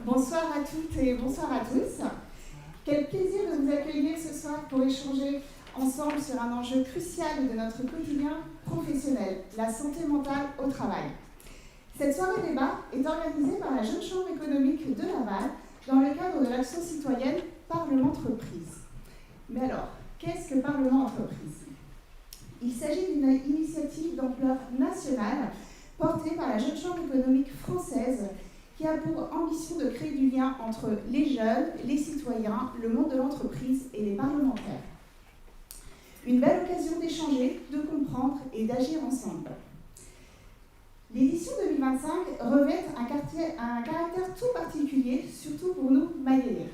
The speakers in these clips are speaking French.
Bonsoir à toutes et bonsoir à tous. Quel plaisir de vous accueillir ce soir pour échanger ensemble sur un enjeu crucial de notre quotidien professionnel, la santé mentale au travail. Cette soirée débat est organisée par la Jeune Chambre économique de Laval dans le cadre de l'action citoyenne Parlement-Entreprise. Mais alors, qu'est-ce que Parlement-Entreprise ? Il s'agit d'une initiative d'ampleur nationale portée par la Jeune Chambre économique française qui a pour ambition de créer du lien entre les jeunes, les citoyens, le monde de l'entreprise et les parlementaires. Une belle occasion d'échanger, de comprendre et d'agir ensemble. L'édition 2025 revêt un caractère tout particulier, surtout pour nous Mayennais.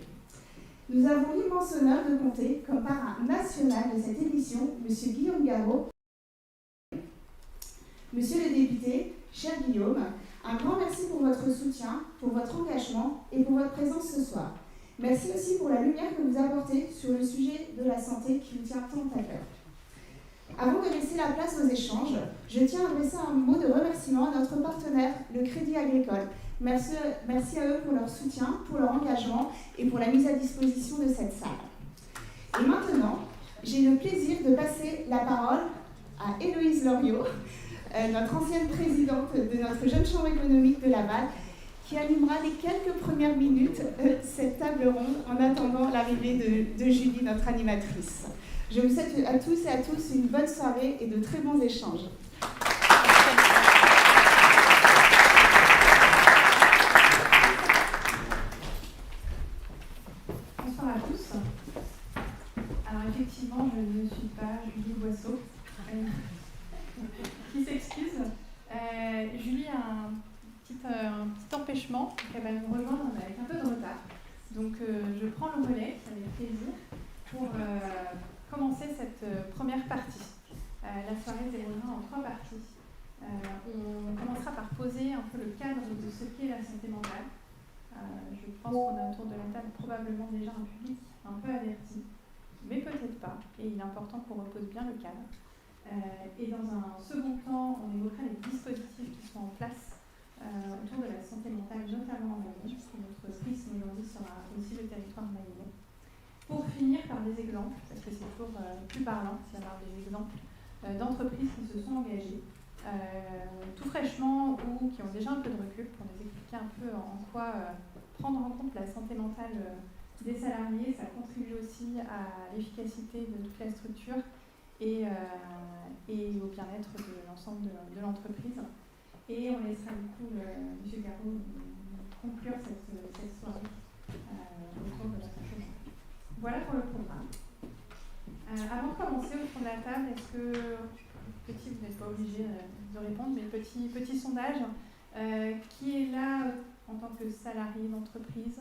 Nous avons l'immense honneur de compter comme parrain national de cette édition, M. Guillaume Garot. Monsieur le député, cher Guillaume, un grand merci pour votre soutien, pour votre engagement et pour votre présence ce soir. Merci aussi pour la lumière que vous apportez sur le sujet de la santé qui nous tient tant à cœur. Avant de laisser la place aux échanges, je tiens à adresser un mot de remerciement à notre partenaire, le Crédit Agricole. Merci à eux pour leur soutien, pour leur engagement et pour la mise à disposition de cette salle. Et maintenant, j'ai le plaisir de passer la parole à Héloïse Loriot, notre ancienne présidente de notre Jeune Chambre économique de Laval, qui animera les quelques premières minutes cette table ronde en attendant l'arrivée de Julie, notre animatrice. Je vous souhaite à tous et à tous une bonne soirée et de très bons échanges. Bonsoir à tous. Alors effectivement, je ne suis pas Julie Boisseau, qui s'excuse. Julie a un petit empêchement, donc elle va nous rejoindre avec un peu de retard. Donc je prends le relais avec plaisir pour commencer cette première partie. La soirée se déroulera en 3 parties. On commencera par poser un peu le cadre de ce qu'est la santé mentale. Je pense qu'on a autour de la table probablement déjà un public un peu averti, mais peut-être pas, et il est important qu'on repose bien le cadre. Et dans un second temps, on évoquera les dispositifs qui sont en place autour de la santé mentale, notamment en Mayenne, puisque notre prisme aujourd'hui sera aussi le territoire mayennais. Pour finir par des exemples, parce que c'est toujours plus parlant, c'est d'avoir des exemples d'entreprises qui se sont engagées tout fraîchement ou qui ont déjà un peu de recul pour nous expliquer un peu en quoi prendre en compte la santé mentale des salariés, ça contribue aussi à l'efficacité de toute la structure et au bien-être de l'ensemble de l'entreprise. Et on laissera du coup M. Garot conclure cette soirée autour de la santé mentale. Voilà pour le programme. Avant de commencer au fond de la table, est-ce que, petit, vous n'êtes pas obligé de répondre, mais petit sondage, qui est là en tant que salarié d'entreprise?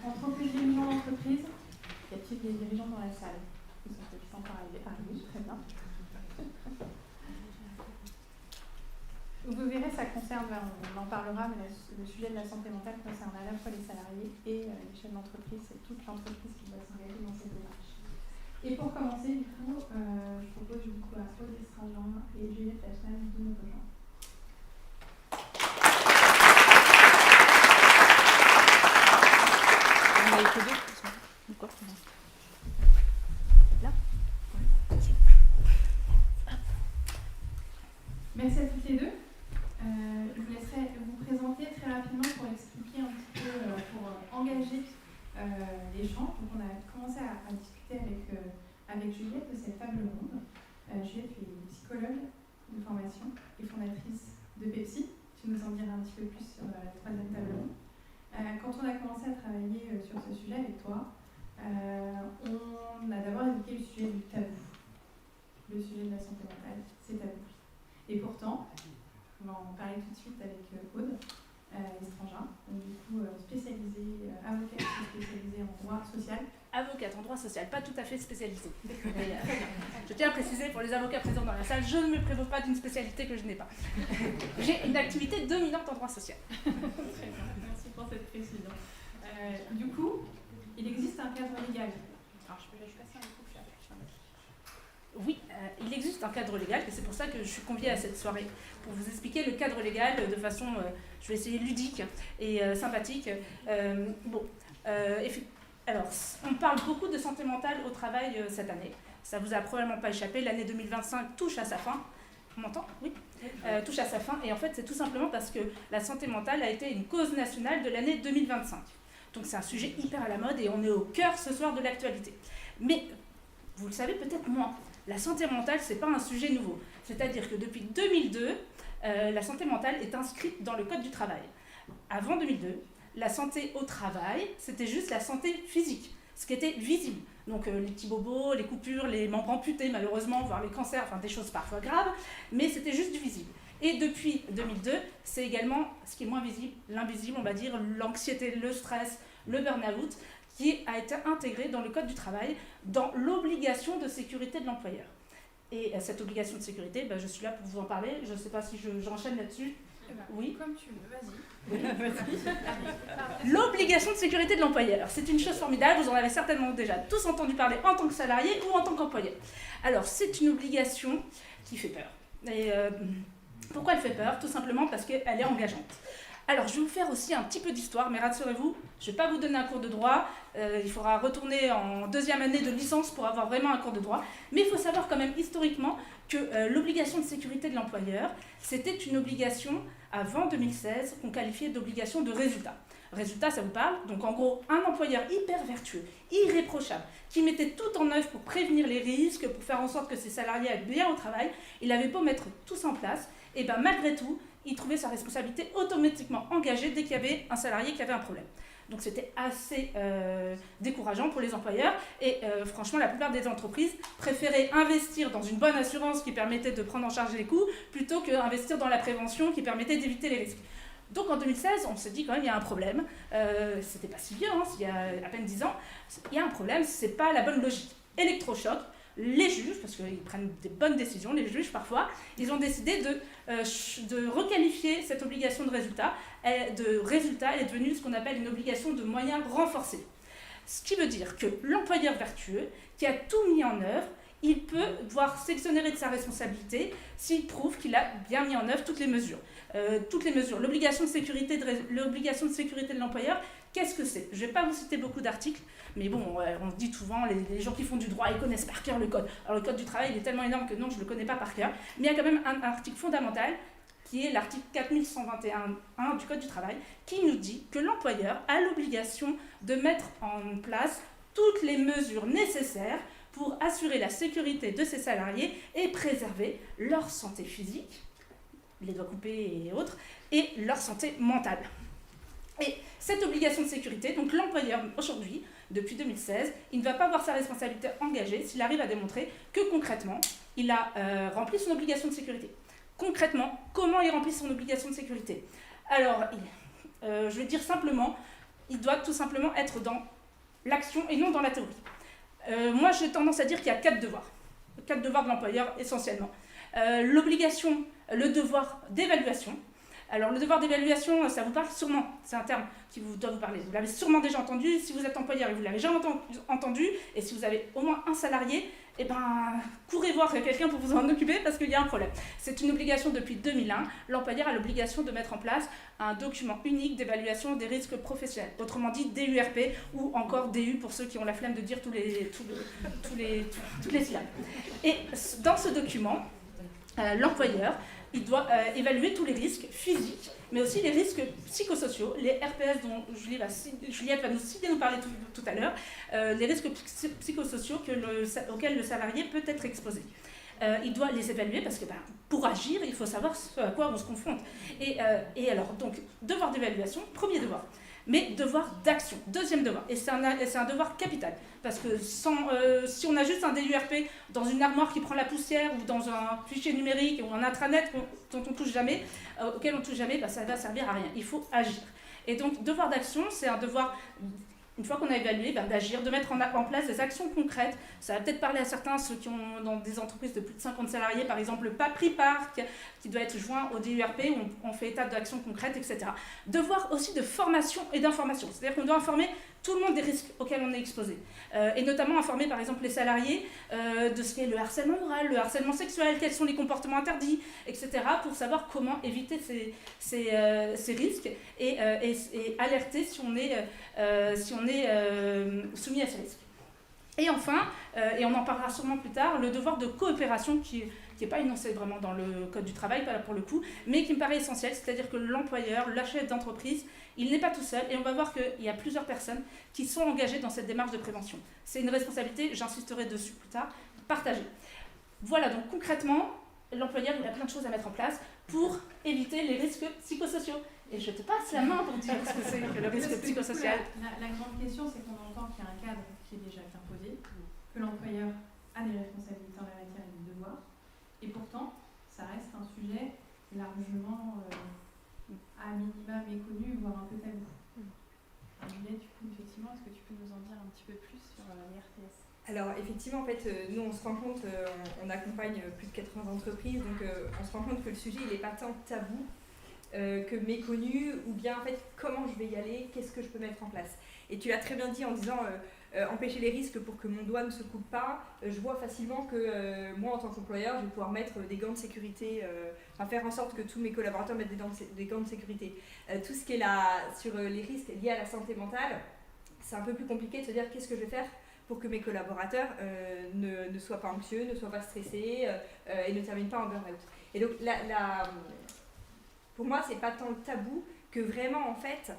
En tant que dirigeant d'entreprise, y a-t-il des dirigeants dans la salle qui sont peut-être pas encore arrivés? Très bien. Vous verrez, ça concerne, on en parlera, mais le sujet de la santé mentale concerne à la fois les salariés et l'échelle d'entreprise, c'est toute l'entreprise qui doit s'engager dans cette démarche. Et pour commencer, du coup, je propose du coup à Aude Estragen et Juliette Lachman de nous rejoindre. Vous avez que deux. Quoi ? Là ? Merci à toutes les deux. Je vous laisserai vous présenter très rapidement pour expliquer un petit peu, pour engager l'échange. Donc on a commencé à discuter avec Juliette de cette table ronde. Juliette est psychologue de formation et fondatrice de Pepsi. Tu nous en diras un petit peu plus sur la 3e table ronde. Quand on a commencé à travailler sur ce sujet avec toi, on a d'abord évoqué le sujet du tabou. Le sujet de la santé mentale, c'est tabou. Et pourtant, on va en parler tout de suite avec Aude Estragen, du coup spécialisée, avocate spécialisée en droit social. Avocate en droit social, pas tout à fait spécialisée. Je tiens à préciser pour les avocats présents dans la salle, je ne me prévaut pas d'une spécialité que je n'ai pas. J'ai une activité dominante en droit social. Très bien, merci pour cette précision. Du coup, il existe un cadre légal. Alors je peux passer un coup. Oui, il existe un cadre légal, et c'est pour ça que je suis conviée à cette soirée, pour vous expliquer le cadre légal de façon, je vais essayer, ludique et sympathique. Alors, on parle beaucoup de santé mentale au travail cette année. Ça vous a probablement pas échappé, l'année 2025 touche à sa fin. On m'entend ? Oui. Touche à sa fin, et en fait c'est tout simplement parce que la santé mentale a été une cause nationale de l'année 2025. Donc c'est un sujet hyper à la mode et on est au cœur ce soir de l'actualité. Mais vous le savez peut-être moins, la santé mentale c'est pas un sujet nouveau. C'est-à-dire que depuis 2002, la santé mentale est inscrite dans le Code du travail. Avant 2002, la santé au travail, c'était juste la santé physique, ce qui était visible. Donc les petits bobos, les coupures, les membres amputés malheureusement, voire les cancers, enfin des choses parfois graves, mais c'était juste du visible. Et depuis 2002, c'est également ce qui est moins visible, l'invisible, on va dire, l'anxiété, le stress, le burn-out, qui a été intégré dans le Code du travail, dans l'obligation de sécurité de l'employeur. Et cette obligation de sécurité, je suis là pour vous en parler, je ne sais pas si j'enchaîne là-dessus. Oui. Comme tu veux, vas-y. L'obligation de sécurité de l'employeur, c'est une chose formidable, vous en avez certainement déjà tous entendu parler en tant que salarié ou en tant qu'employé. Alors, c'est une obligation qui fait peur. Et pourquoi elle fait peur ? Tout simplement parce qu'elle est engageante. Alors, je vais vous faire aussi un petit peu d'histoire, mais rassurez-vous, je ne vais pas vous donner un cours de droit, il faudra retourner en 2e année de licence pour avoir vraiment un cours de droit, mais il faut savoir quand même historiquement que l'obligation de sécurité de l'employeur, c'était une obligation avant 2016 qu'on qualifiait d'obligation de résultat. Résultat, ça vous parle ? Donc en gros, un employeur hyper vertueux, irréprochable, qui mettait tout en œuvre pour prévenir les risques, pour faire en sorte que ses salariés aillent bien au travail, il avait beau mettre tout ça en place, et malgré tout, il trouvait sa responsabilité automatiquement engagée dès qu'il y avait un salarié qui avait un problème. Donc c'était assez décourageant pour les employeurs et franchement la plupart des entreprises préféraient investir dans une bonne assurance qui permettait de prendre en charge les coûts plutôt qu'investir dans la prévention qui permettait d'éviter les risques. Donc en 2016, on s'est dit quand même il y a un problème, c'était pas si vieux, il y a à peine 10 ans, il y a un problème, c'est pas la bonne logique. Électrochoc, les juges, parce qu'ils prennent des bonnes décisions, les juges parfois, ils ont décidé de requalifier cette obligation de résultat. Elle est devenue ce qu'on appelle une obligation de moyens renforcés. Ce qui veut dire que l'employeur vertueux, qui a tout mis en œuvre, il peut devoir s'exonérer de sa responsabilité s'il prouve qu'il a bien mis en œuvre toutes les mesures. L'obligation de sécurité de l'employeur, qu'est-ce que c'est ? Je ne vais pas vous citer beaucoup d'articles, mais bon, on dit souvent, les gens qui font du droit, ils connaissent par cœur le code. Alors le code du travail, il est tellement énorme que non, je ne le connais pas par cœur, mais il y a quand même un article fondamental, qui est l'article 4121.1 du Code du travail, qui nous dit que l'employeur a l'obligation de mettre en place toutes les mesures nécessaires pour assurer la sécurité de ses salariés et préserver leur santé physique, les doigts coupés et autres, et leur santé mentale. Et cette obligation de sécurité, donc l'employeur aujourd'hui, depuis 2016, il ne va pas voir sa responsabilité engagée s'il arrive à démontrer que concrètement, il a rempli son obligation de sécurité. Concrètement, comment il remplit son obligation de sécurité ? Alors, je vais dire simplement, il doit tout simplement être dans l'action et non dans la théorie. Moi, j'ai tendance à dire qu'il y a 4 devoirs. 4 devoirs de l'employeur, essentiellement. Le devoir d'évaluation. Alors, le devoir d'évaluation, ça vous parle sûrement. C'est un terme qui doit vous parler. Vous l'avez sûrement déjà entendu. Si vous êtes employeur et vous l'avez jamais entendu, et si vous avez au moins un salarié, courez voir quelqu'un pour vous en occuper parce qu'il y a un problème. C'est une obligation depuis 2001. L'employeur a l'obligation de mettre en place un document unique d'évaluation des risques professionnels. Autrement dit, DURP ou encore DU pour ceux qui ont la flemme de dire toutes les syllabes. Et dans ce document, l'employeur, il doit évaluer tous les risques physiques, mais aussi les risques psychosociaux, les RPS dont Juliette va nous parler tout à l'heure, les risques psychosociaux auxquels le salarié peut être exposé. Il doit les évaluer parce que pour agir, il faut savoir ce à quoi on se confronte. Et alors, donc, devoir d'évaluation, premier devoir. Mais devoir d'action, deuxième devoir. Et c'est un devoir capital. Parce que si on a juste un DURP dans une armoire qui prend la poussière ou dans un fichier numérique ou un intranet dont on touche jamais, auquel on ne touche jamais, ça ne va servir à rien. Il faut agir. Et donc, devoir d'action, c'est un devoir, une fois qu'on a évalué, d'agir, de mettre en place des actions concrètes. Ça va peut-être parler à certains, ceux qui ont dans des entreprises de plus de 50 salariés, par exemple le PAPRI-PARC, qui doit être joint au DURP, où on fait état d'actions concrètes, etc. Devoir aussi de formation et d'information. C'est-à-dire qu'on doit informer tout le monde des risques auxquels on est exposé. Et notamment informer par exemple les salariés de ce qu'est le harcèlement moral, le harcèlement sexuel, quels sont les comportements interdits, etc. pour savoir comment éviter ces risques et alerter si on est soumis à ces risques. Et enfin, et on en parlera sûrement plus tard, le devoir de coopération qui n'est pas énoncé vraiment dans le Code du travail, pas pour le coup, mais qui me paraît essentiel, c'est-à-dire que l'employeur, le chef d'entreprise, il n'est pas tout seul, et on va voir qu'il y a plusieurs personnes qui sont engagées dans cette démarche de prévention. C'est une responsabilité, j'insisterai dessus plus tard, partagée. Voilà, donc concrètement, l'employeur, il a plein de choses à mettre en place pour éviter les risques psychosociaux. Et je te passe la main pour dire ce que c'est que le risque psychosocial. La grande question, c'est qu'on entend qu'il y a un cadre qui est déjà imposé, que l'employeur a des responsabilités en la matière et des devoirs, et pourtant, ça reste un sujet largement à minima méconnu, voire un peu tabou. Juliette, du coup, effectivement, est-ce que tu peux nous en dire un petit peu plus sur l'IRTS ? Alors effectivement, en fait, nous on se rend compte, on accompagne plus de 80 entreprises, donc on se rend compte que le sujet il n'est pas tant tabou que méconnu, ou bien en fait comment je vais y aller, qu'est-ce que je peux mettre en place. Et tu l'as très bien dit en disant empêcher les risques pour que mon doigt ne se coupe pas. Je vois facilement que moi en tant qu'employeur, je vais pouvoir mettre des gants de sécurité, faire en sorte que tous mes collaborateurs mettent des gants de sécurité. Tout ce qui est là sur les risques liés à la santé mentale, c'est un peu plus compliqué de se dire qu'est-ce que je vais faire pour que mes collaborateurs ne soient pas anxieux, ne soient pas stressés et ne terminent pas en burn-out. Et donc, pour moi, c'est pas tant le tabou que vraiment, en fait,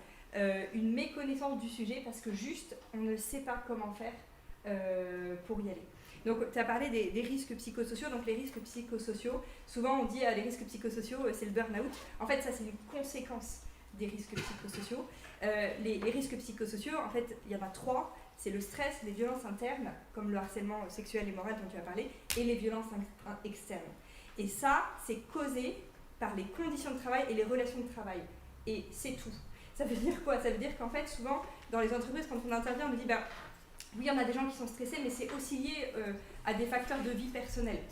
une méconnaissance du sujet parce que juste, on ne sait pas comment faire pour y aller. Donc, tu as parlé des risques psychosociaux. Donc, les risques psychosociaux, souvent on dit les risques psychosociaux, c'est le burn-out. En fait, ça, c'est une conséquence des risques psychosociaux. Les risques psychosociaux, en fait, il y en a 3. C'est le stress, les violences internes, comme le harcèlement sexuel et moral dont tu as parlé, et les violences externes. Et ça, c'est causé par les conditions de travail et les relations de travail. Et c'est tout. Ça veut dire quoi ? Ça veut dire qu'en fait, souvent, dans les entreprises, quand on intervient, on me dit oui, on a des gens qui sont stressés, mais c'est aussi lié à des facteurs de vie personnelle.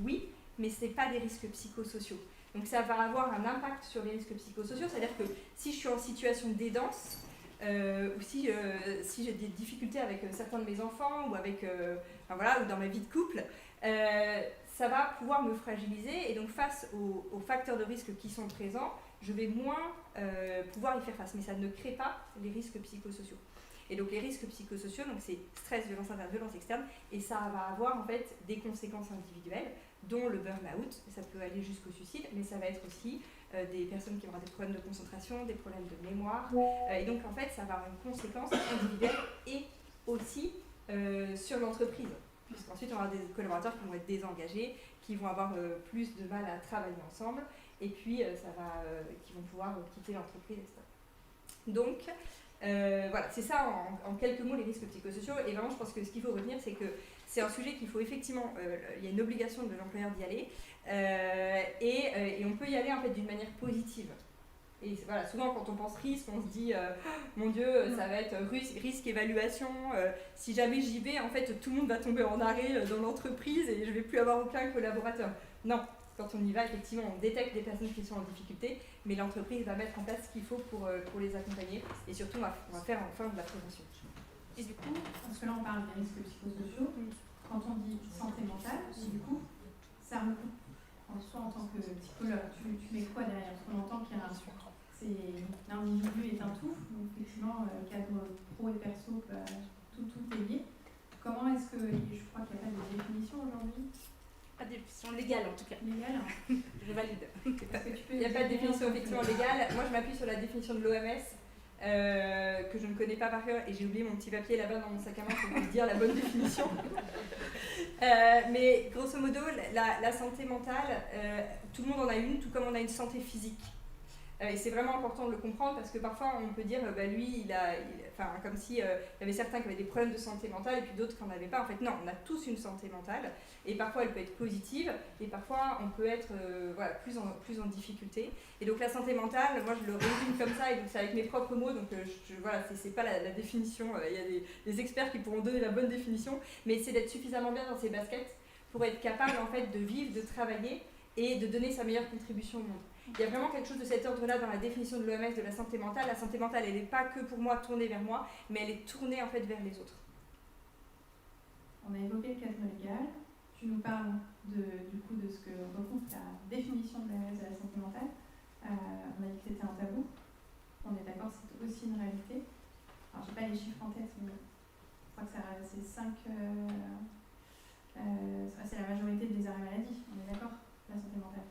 Oui, mais ce n'est pas des risques psychosociaux. Donc ça va avoir un impact sur les risques psychosociaux, c'est-à-dire que si je suis en situation d'aidance, ou si j'ai des difficultés avec certains de mes enfants ou avec ou dans ma vie de couple, ça va pouvoir me fragiliser et donc face aux facteurs de risque qui sont présents, je vais moins pouvoir y faire face, mais ça ne crée pas les risques psychosociaux. Et donc les risques psychosociaux, donc c'est stress, violence interne, violence externe, et ça va avoir en fait des conséquences individuelles, dont le burn-out, ça peut aller jusqu'au suicide, mais ça va être aussi des personnes qui auront des problèmes de concentration, des problèmes de mémoire, et donc en fait ça va avoir une conséquence individuelle et aussi sur l'entreprise, puisqu'ensuite on aura des collaborateurs qui vont être désengagés, qui vont avoir plus de mal à travailler ensemble, et puis qui vont pouvoir quitter l'entreprise, etc. Donc voilà, c'est ça en quelques mots les risques psychosociaux, et vraiment je pense que ce qu'il faut retenir c'est que c'est un sujet qu'il faut effectivement, il y a une obligation de l'employeur d'y aller, et on peut y aller en fait d'une manière positive. Et voilà, souvent quand on pense risque, on se dit mon Dieu, ça va être risque évaluation, si jamais j'y vais, en fait tout le monde va tomber en arrêt dans l'entreprise et je vais plus avoir aucun collaborateur. Non, quand on y va, effectivement, on détecte des personnes qui sont en difficulté, mais l'entreprise va mettre en place ce qu'il faut pour les accompagner, et surtout on va faire enfin de la prévention. Et du coup, parce que là on parle des risques psychosociaux, quand on dit santé mentale, du coup, ça recoupe soit en tant que psychologue, tu mets quoi derrière? Parce qu'on entend qu'il y a l'individu est un tout, donc effectivement, cadre pro et perso, tout est lié. Comment est-ce que, je crois qu'il n'y a pas de définition aujourd'hui? Pas de définition légale en tout cas. Légale? Je valide. Il n'y a pas de définition effectivement légale. Moi je m'appuie sur la définition de l'OMS, que je ne connais pas par cœur, et j'ai oublié mon petit papier là-bas dans mon sac à main pour vous dire la bonne définition. Mais grosso modo, la santé mentale, tout le monde en a une, tout comme on a une santé physique. Et c'est vraiment important de le comprendre parce que parfois on peut dire lui comme si il y avait certains qui avaient des problèmes de santé mentale et puis d'autres qui n'en avaient pas. En fait non, on a tous une santé mentale et parfois elle peut être positive et parfois on peut être plus en difficulté. Et donc la santé mentale, moi je le résume comme ça et donc c'est avec mes propres mots, donc c'est pas la définition, il y a des experts qui pourront donner la bonne définition, mais c'est d'être suffisamment bien dans ses baskets pour être capable en fait de vivre, de travailler et de donner sa meilleure contribution au monde. Il y a vraiment quelque chose de cet ordre-là dans la définition de l'OMS de la santé mentale. La santé mentale, elle n'est pas que pour moi tournée vers moi, mais elle est tournée en fait vers les autres. On a évoqué le cadre légal. Tu nous parles du coup de ce que recouvre la définition de l'OMS de la santé mentale. On a dit que c'était un tabou. On est d'accord, c'est aussi une réalité. Alors, je n'ai pas les chiffres en tête, mais je crois que c'est 5. C'est la majorité des arrêts maladie. On est d'accord, la santé mentale.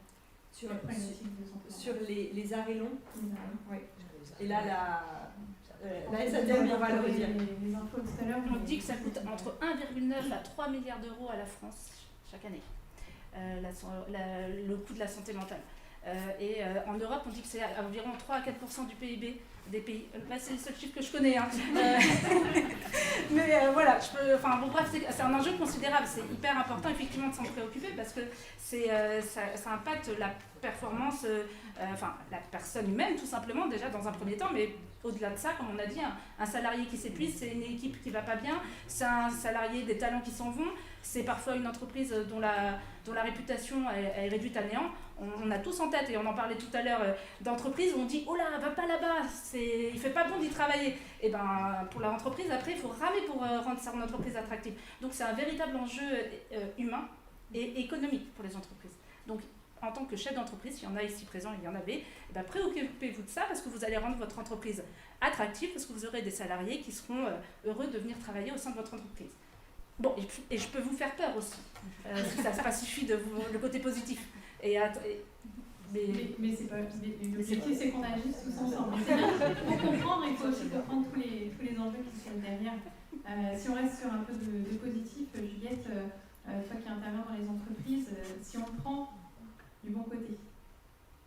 Sur les arrêts longs. Oui. Et là, la SADM, on va le redire. Les infos tout à l'heure. On dit que ça coûte entre 1,9 à 3 milliards d'euros à la France chaque année, le coût de la santé mentale. En Europe, on dit que c'est environ 3 à 4% du PIB des pays. Là, c'est le seul chiffre que je connais. Hein. Mais voilà, bref, c'est un enjeu considérable. C'est hyper important, effectivement, de s'en préoccuper parce que ça impacte la performance, la personne humaine, tout simplement, déjà dans un premier temps, mais au-delà de ça, comme on a dit, un salarié qui s'épuise, c'est une équipe qui ne va pas bien, c'est un salarié, des talents qui s'en vont, c'est parfois une entreprise dont la réputation est réduite à néant. On a tous en tête, et on en parlait tout à l'heure, d'entreprises où on dit « Oh là, va pas là-bas, il fait pas bon d'y travailler ». Et bien, pour l'entreprise, après, il faut ramer pour rendre son entreprise attractive. Donc, c'est un véritable enjeu humain et économique pour les entreprises. Donc, en tant que chef d'entreprise, s'il y en a ici présents, il y en avait, préoccupez-vous de ça parce que vous allez rendre votre entreprise attractive, parce que vous aurez des salariés qui seront heureux de venir travailler au sein de votre entreprise. Bon, et je peux vous faire peur aussi, ça se pacifie le côté positif. Mais c'est pas. L'objectif, c'est qu'on agisse tous ensemble. Pour comprendre, il faut aussi comprendre tous les enjeux qui sont derrière. Si on reste sur un peu de positif, Juliette, toi qui interviens dans les entreprises, si on prend du bon côté,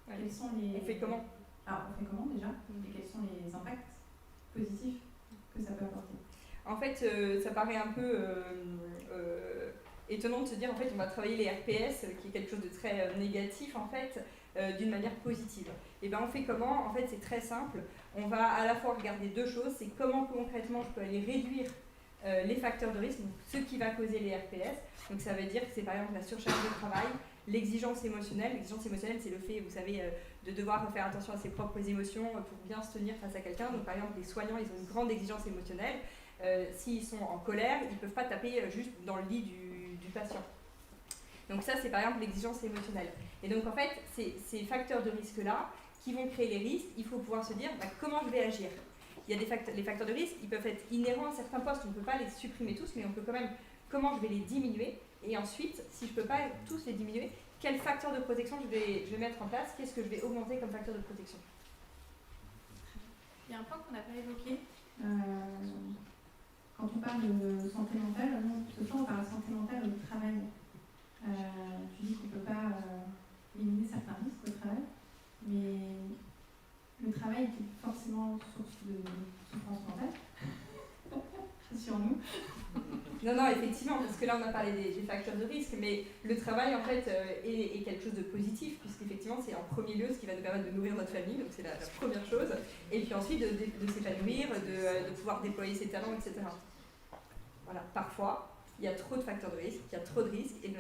quels sont les. On fait comment? Alors, on fait comment déjà? Et quels sont les impacts positifs que ça peut apporter? En fait, ça paraît un peu étonnant de se dire en fait on va travailler les RPS, qui est quelque chose de très négatif en fait, d'une manière positive. Et bien on fait comment? En fait c'est très simple. On va à la fois regarder deux choses, c'est comment concrètement je peux aller réduire les facteurs de risque, donc ce qui va causer les RPS. Donc ça veut dire que c'est par exemple la surcharge de travail, l'exigence émotionnelle. L'exigence émotionnelle, c'est le fait, vous savez, de devoir faire attention à ses propres émotions pour bien se tenir face à quelqu'un. Donc par exemple, les soignants, ils ont une grande exigence émotionnelle. S'ils sont en colère, ils ne peuvent pas taper juste dans le lit du patient. Donc ça, c'est par exemple l'exigence émotionnelle. Et donc en fait, ces facteurs de risque-là qui vont créer les risques, il faut pouvoir se dire comment je vais agir. Il y a les facteurs de risque, ils peuvent être inhérents à certains postes, on ne peut pas les supprimer tous, mais on peut quand même, comment je vais les diminuer. Et ensuite, si je ne peux pas tous les diminuer, quels facteurs de protection je vais mettre en place, qu'est-ce que je vais augmenter comme facteur de protection. Il y a un point qu'on n'a pas évoqué. Quand on parle de santé mentale, ce soir on parle de santé mentale au travail. Tu dis qu'on ne peut pas éliminer certains risques au travail, mais le travail est forcément source de souffrance mentale sur nous. Non, effectivement, parce que là on a parlé des facteurs de risque, mais le travail en fait est quelque chose de positif, puisqu'effectivement c'est en premier lieu ce qui va nous permettre de nourrir notre famille, donc c'est la première chose, et puis ensuite de s'épanouir, de pouvoir déployer ses talents, etc. Voilà, parfois il y a trop de facteurs de risque, il y a trop de risques, et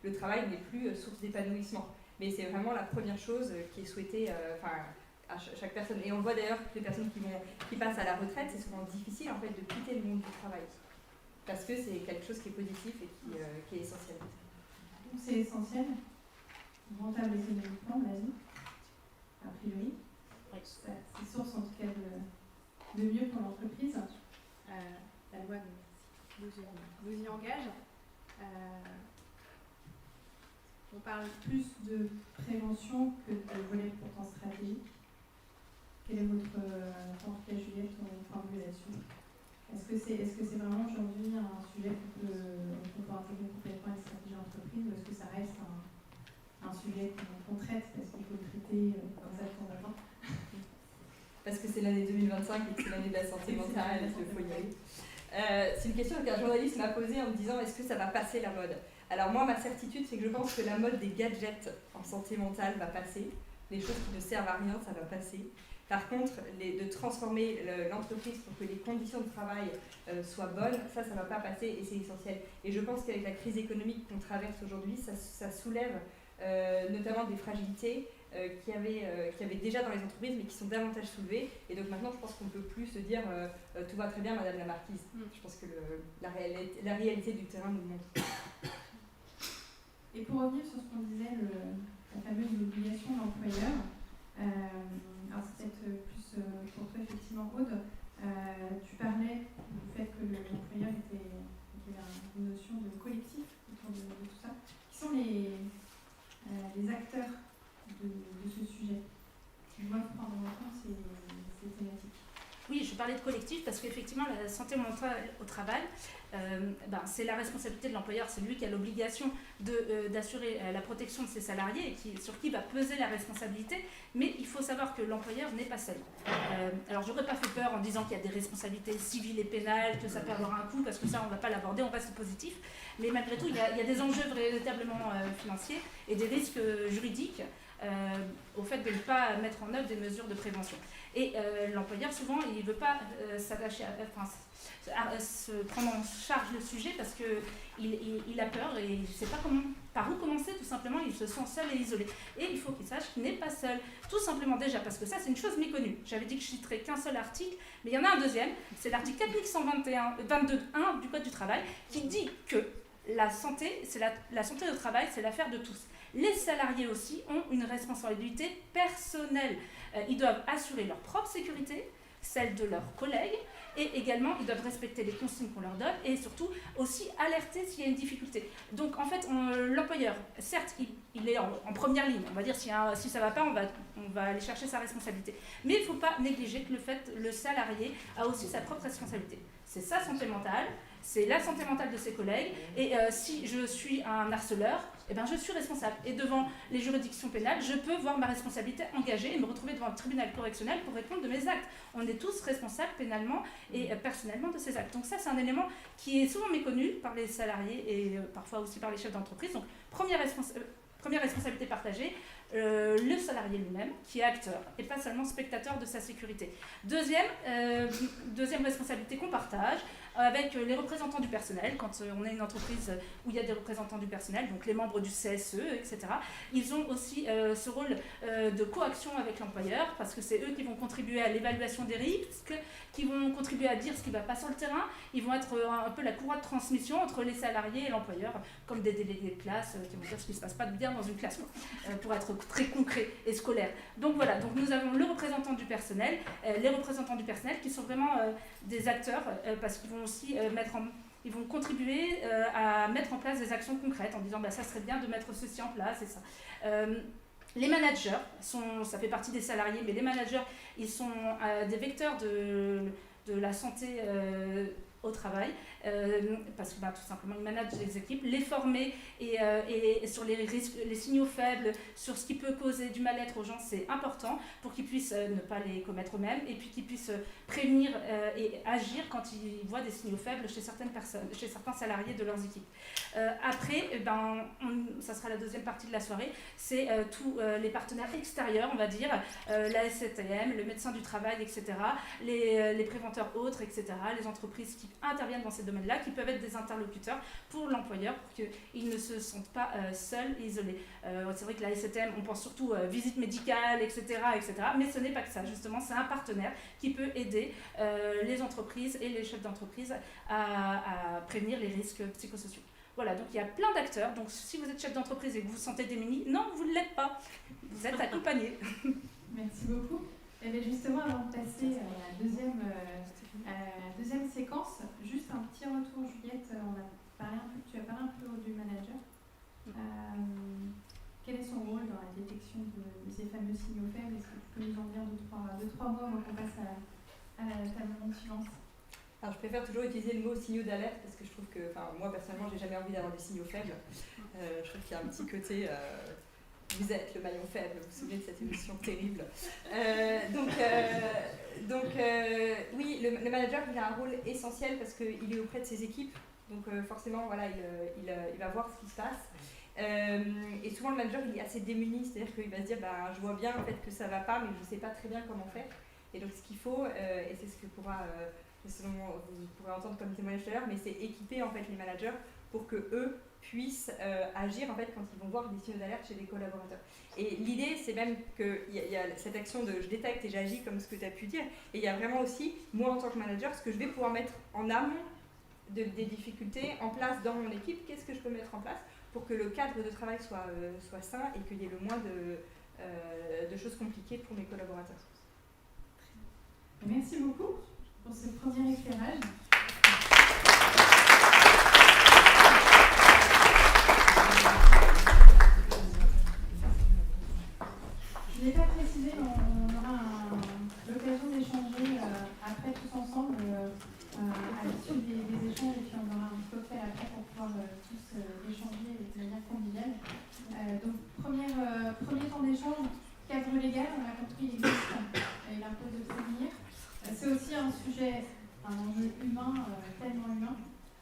le travail n'est plus source d'épanouissement. Mais c'est vraiment la première chose qui est souhaitée à chaque personne. Et on voit d'ailleurs que les personnes qui passent à la retraite, c'est souvent difficile en fait de quitter le monde du travail. Parce que c'est quelque chose qui est positif et qui est essentiel. Donc c'est essentiel, rentable économiquement, la vie, a priori. Oui. C'est source en tout cas de mieux pour l'entreprise. La loi vous y engage. On parle plus de prévention que de volet pourtant stratégique. Quel est votre, en tout cas Juliette, ton point de vue là-dessus? Est-ce que c'est vraiment aujourd'hui un sujet qu'on peut intégrer complètement à une stratégie d'entreprise, ou est-ce que ça reste un sujet qu'on traite parce qu'il faut le traiter comme ça de temps en temps? Parce que c'est l'année 2025 et que c'est l'année de la santé mentale, il faut y aller. C'est une question qu'un journaliste m'a posée en me disant est-ce que ça va passer la mode? Alors moi, ma certitude, c'est que je pense que la mode des gadgets en santé mentale va passer. Les choses qui ne servent à rien, ça va passer. Par contre, de transformer l'entreprise pour que les conditions de travail soient bonnes, ça ne va pas passer et c'est essentiel. Et je pense qu'avec la crise économique qu'on traverse aujourd'hui, ça soulève notamment des fragilités qu'il y avait déjà dans les entreprises, mais qui sont davantage soulevées. Et donc maintenant, je pense qu'on ne peut plus se dire tout va très bien, Madame la Marquise. Je pense que la réalité du terrain nous le montre. Et pour revenir sur ce qu'on disait, la fameuse obligation de l'employeur, alors c'est peut-être plus pour toi effectivement, Aude, tu parlais du fait que l'employeur qu'il y a une notion de collectif autour de tout ça. Qui sont les acteurs de ce sujet qui doivent prendre en compte ces thématiques? Oui, je parlais de collectif parce qu'effectivement, la santé mentale au travail, c'est la responsabilité de l'employeur. C'est lui qui a l'obligation d'assurer la protection de ses salariés et sur qui va peser la responsabilité. Mais il faut savoir que l'employeur n'est pas seul. Alors, je n'aurais pas fait peur en disant qu'il y a des responsabilités civiles et pénales, que ça peut avoir un coût, parce que ça, on ne va pas l'aborder, on reste positif. Mais malgré tout, il y a des enjeux véritablement financiers et des risques juridiques au fait de ne pas mettre en œuvre des mesures de prévention. Et l'employeur, souvent, il ne veut pas s'attacher à se prendre en charge le sujet parce qu'il a peur et il ne sait pas par où commencer, tout simplement. Il se sent seul et isolé. Et il faut qu'il sache qu'il n'est pas seul, tout simplement déjà, parce que ça, c'est une chose méconnue. J'avais dit que je ne citerais qu'un seul article, mais il y en a un deuxième, c'est l'article 4122.1 du Code du travail, qui dit que la santé au travail, c'est l'affaire de tous. Les salariés aussi ont une responsabilité personnelle. Ils doivent assurer leur propre sécurité, celle de leurs collègues, et également ils doivent respecter les consignes qu'on leur donne et surtout aussi alerter s'il y a une difficulté. Donc en fait, l'employeur, certes, il est en première ligne. On va dire si ça ne va pas, on va aller chercher sa responsabilité. Mais il ne faut pas négliger que le salarié a aussi sa propre responsabilité. C'est sa santé mentale, c'est la santé mentale de ses collègues. Et si je suis un harceleur, je suis responsable. Et devant les juridictions pénales, je peux voir ma responsabilité engagée et me retrouver devant le tribunal correctionnel pour répondre de mes actes. On est tous responsables pénalement et personnellement de ces actes. Donc ça, c'est un élément qui est souvent méconnu par les salariés et parfois aussi par les chefs d'entreprise. Donc première responsabilité partagée, le salarié lui-même qui est acteur et pas seulement spectateur de sa sécurité. Deuxième responsabilité qu'on partage avec les représentants du personnel. Quand on est une entreprise où il y a des représentants du personnel, donc les membres du CSE, etc., ils ont aussi ce rôle de coaction avec l'employeur parce que c'est eux qui vont contribuer à l'évaluation des risques, qui vont contribuer à dire ce qui ne va pas sur le terrain. Ils vont être un peu la courroie de transmission entre les salariés et l'employeur, comme des délégués de classe qui vont dire ce qui ne se passe pas bien dans une classe, pour être très concret et scolaire. Donc voilà, donc nous avons le représentant du personnel, les représentants du personnel qui sont vraiment des acteurs parce qu'ils vont aussi ils vont contribuer à mettre en place des actions concrètes en disant ça serait bien de mettre ceci en place et ça. Les managers, ça fait partie des salariés, mais les managers, ils sont des vecteurs de la santé au travail, parce que tout simplement ils managent les équipes, les former et sur les risques, les signaux faibles, sur ce qui peut causer du mal-être aux gens, c'est important pour qu'ils puissent ne pas les commettre eux-mêmes et puis qu'ils puissent prévenir et agir quand ils voient des signaux faibles chez certaines personnes, chez certains salariés de leurs équipes. Après, ça sera la deuxième partie de la soirée, c'est tous les partenaires extérieurs, on va dire, la SCTM, le médecin du travail, etc., les préventeurs autres, etc., les entreprises qui interviennent dans ces domaines-là, qui peuvent être des interlocuteurs pour l'employeur, pour qu'ils ne se sentent pas seuls et isolés. C'est vrai que la SCTM, on pense surtout visite médicale, etc., mais ce n'est pas que ça, justement, c'est un partenaire qui peut aider les entreprises et les chefs d'entreprise à prévenir les risques psychosociaux. Voilà, donc il y a plein d'acteurs. Donc si vous êtes chef d'entreprise et que vous vous sentez démuni, non, vous ne l'êtes pas. Vous êtes accompagné. Merci beaucoup. Et bien justement, avant de passer à la deuxième séquence, juste un petit retour, Juliette. Tu as parlé un peu du manager. Quel est son rôle dans la détection de ces fameux signaux faibles? Est-ce que tu peux nous en dire deux, trois mots avant qu'on passe à la table de silence? Alors, je préfère toujours utiliser le mot signaux d'alerte parce que je trouve que, moi personnellement, j'ai jamais envie d'avoir des signaux faibles. Je trouve qu'il y a un petit côté, vous êtes le maillon faible, vous vous souvenez de cette émission terrible. Oui, le manager, il a un rôle essentiel parce qu'il est auprès de ses équipes. Donc forcément, voilà, il va voir ce qui se passe. Et souvent, le manager, il est assez démuni, c'est-à-dire qu'il va se dire, je vois bien en fait, que ça ne va pas, mais je ne sais pas très bien comment faire. Et donc, ce qu'il faut, et c'est ce que vous pourrez entendre comme témoignage tout à l'heure, mais c'est équiper en fait les managers pour que eux puissent agir en fait quand ils vont voir des signaux d'alerte chez des collaborateurs. Et l'idée, c'est même qu'il y a cette action de je détecte et j'agis comme ce que tu as pu dire, et il y a vraiment aussi, moi en tant que manager, ce que je vais pouvoir mettre en amont des difficultés en place dans mon équipe, qu'est-ce que je peux mettre en place pour que le cadre de travail soit sain et qu'il y ait le moins de choses compliquées pour mes collaborateurs. Merci beaucoup pour ce premier éclairage. Je ne l'ai pas précisé, on aura l'occasion d'échanger après tous ensemble à l'issue des échanges, et puis on aura un petit cocktail après pour pouvoir tous échanger de manière conviviale. Donc premier temps d'échange, cadre légal, on a compris, il existe, il impose de le prévenir. C'est aussi un sujet, un enjeu humain, tellement humain,